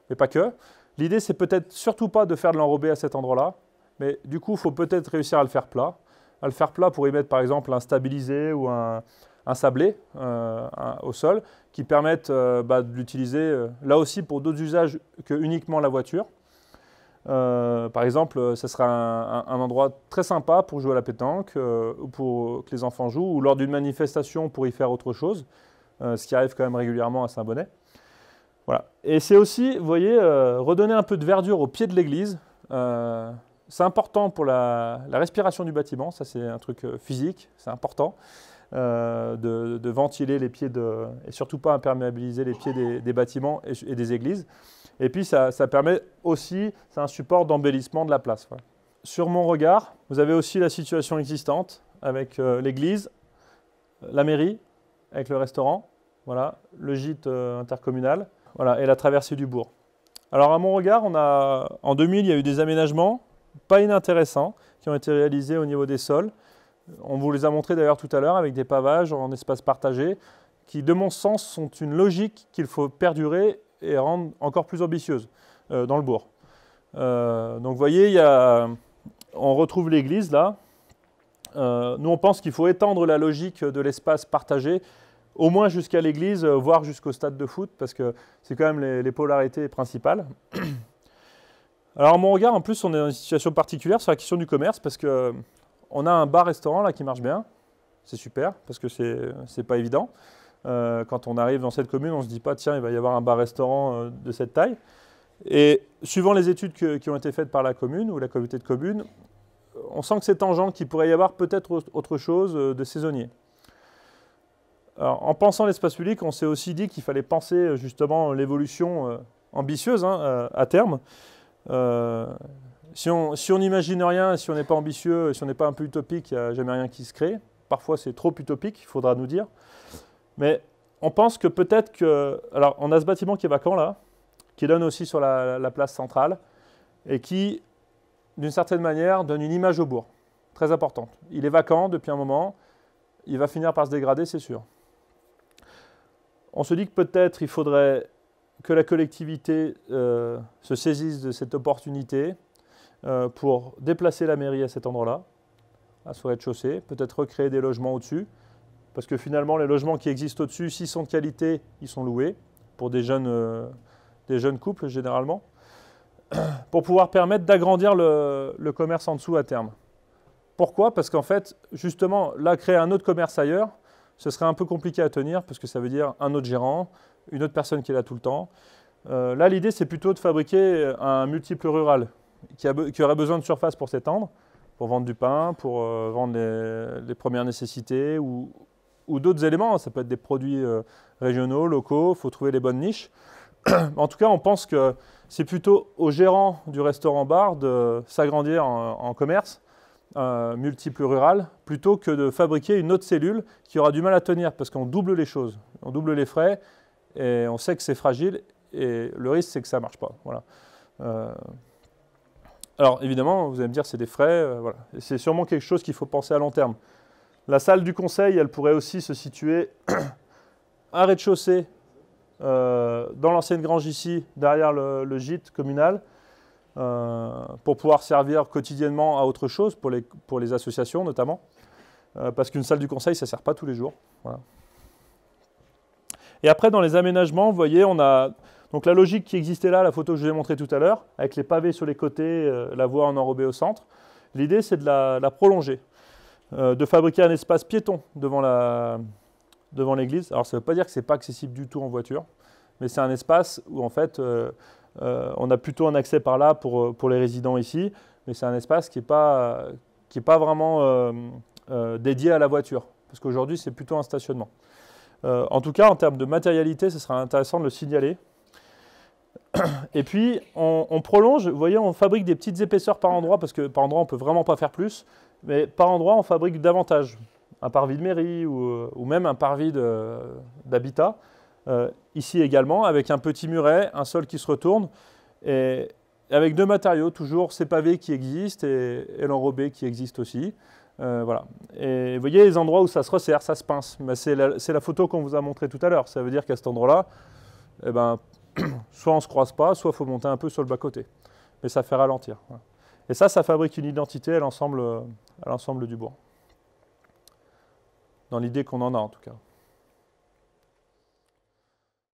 mais pas que. L'idée, c'est peut-être surtout pas de faire de l'enrobé à cet endroit-là, mais du coup, il faut peut-être réussir à le faire plat. À le faire plat pour y mettre, par exemple, un stabilisé ou un sablé au sol, qui permettent de l'utiliser là aussi pour d'autres usages que uniquement la voiture. Par exemple, ce sera un endroit très sympa pour jouer à la pétanque, ou pour que les enfants jouent, ou lors d'une manifestation pour y faire autre chose, ce qui arrive quand même régulièrement à Saint-Bonnet. Voilà. Et c'est aussi, vous voyez, redonner un peu de verdure au pied de l'église. C'est important pour la respiration du bâtiment, ça c'est un truc physique, c'est important, de ventiler les pieds, et surtout pas imperméabiliser les pieds des bâtiments et des églises. Et puis ça permet aussi, c'est un support d'embellissement de la place. Voilà. Sur mon regard, vous avez aussi la situation existante avec l'église, la mairie, avec le restaurant, voilà, le gîte intercommunal, voilà, et la traversée du bourg. Alors à mon regard, en 2000, il y a eu des aménagements pas inintéressants qui ont été réalisés au niveau des sols. On vous les a montrés d'ailleurs tout à l'heure avec des pavages en espace partagé qui, de mon sens, sont une logique qu'il faut perdurer et rendre encore plus ambitieuse dans le bourg. Donc vous voyez, on retrouve l'église là. Nous on pense qu'il faut étendre la logique de l'espace partagé au moins jusqu'à l'église, voire jusqu'au stade de foot, parce que c'est quand même les polarités principales. Alors à mon regard, en plus, on est dans une situation particulière sur la question du commerce, parce qu'on a un bar-restaurant là qui marche bien. C'est super, parce que c'est pas évident. Quand on arrive dans cette commune, on ne se dit pas, tiens, il va y avoir un bar-restaurant de cette taille. Et suivant les études qui ont été faites par la commune ou la communauté de communes, on sent que c'est tangent, qu'il pourrait y avoir peut-être autre chose de saisonnier. Alors, en pensant l'espace public, on s'est aussi dit qu'il fallait penser justement l'évolution ambitieuse à terme. Si on n'imagine rien, si on n'est pas ambitieux, si on n'est pas un peu utopique, il n'y a jamais rien qui se crée. Parfois, c'est trop utopique, il faudra nous dire. Mais on pense que peut-être que... Alors, on a ce bâtiment qui est vacant là, qui donne aussi sur la place centrale, et qui, d'une certaine manière, donne une image au bourg, très importante. Il est vacant depuis un moment, il va finir par se dégrader, c'est sûr. On se dit que peut-être il faudrait que la collectivité se saisisse de cette opportunité pour déplacer la mairie à cet endroit-là, à ce rez-de-chaussée, peut-être recréer des logements au-dessus, parce que finalement les logements qui existent au-dessus, s'ils sont de qualité, ils sont loués, pour des jeunes couples généralement, pour pouvoir permettre d'agrandir le commerce en dessous à terme. Pourquoi? Parce qu'en fait, justement, là, créer un autre commerce ailleurs, ce serait un peu compliqué à tenir, parce que ça veut dire un autre gérant, une autre personne qui est là tout le temps. Là, l'idée, c'est plutôt de fabriquer un multiple rural qui aurait besoin de surface pour s'étendre, pour vendre du pain, pour vendre les premières nécessités ou d'autres éléments. Ça peut être des produits régionaux, locaux, il faut trouver les bonnes niches. En tout cas, on pense que c'est plutôt aux gérants du restaurant-bar de s'agrandir en commerce multiple rural, plutôt que de fabriquer une autre cellule qui aura du mal à tenir, parce qu'on double les choses, on double les frais, et on sait que c'est fragile, et le risque c'est que ça ne marche pas. Voilà. Alors évidemment, vous allez me dire c'est des frais, voilà. C'est sûrement quelque chose qu'il faut penser à long terme. La salle du conseil, elle pourrait aussi se situer un rez-de-chaussée dans l'ancienne grange ici, derrière le gîte communal, pour pouvoir servir quotidiennement à autre chose, pour les associations notamment, parce qu'une salle du conseil, ça ne sert pas tous les jours. Voilà. Et après, dans les aménagements, vous voyez, on a donc la logique qui existait là, la photo que je vous ai montrée tout à l'heure, avec les pavés sur les côtés, la voie en enrobé au centre. L'idée, c'est de la prolonger, de fabriquer un espace piéton devant l'église. Alors, ça ne veut pas dire que ce n'est pas accessible du tout en voiture, mais c'est un espace où, en fait, on a plutôt un accès par là pour les résidents ici, mais c'est un espace qui n'est pas vraiment dédié à la voiture, parce qu'aujourd'hui, c'est plutôt un stationnement. En tout cas, en termes de matérialité, ce sera intéressant de le signaler. Et puis, on prolonge, vous voyez, on fabrique des petites épaisseurs par endroit, parce que par endroit, on ne peut vraiment pas faire plus, mais par endroit, on fabrique davantage. Un parvis de mairie ou même un parvis d'habitat. Ici également, avec un petit muret, un sol qui se retourne, et avec deux matériaux, toujours ces pavés qui existent et l'enrobé qui existe aussi. Voilà. Et vous voyez les endroits où ça se resserre, ça se pince. C'est la photo qu'on vous a montrée tout à l'heure. Ça veut dire qu'à cet endroit-là, eh ben, soit on ne se croise pas, soit il faut monter un peu sur le bas-côté. Mais ça fait ralentir. Voilà. Et ça fabrique une identité à l'ensemble du bourg. Dans l'idée qu'on en a en tout cas.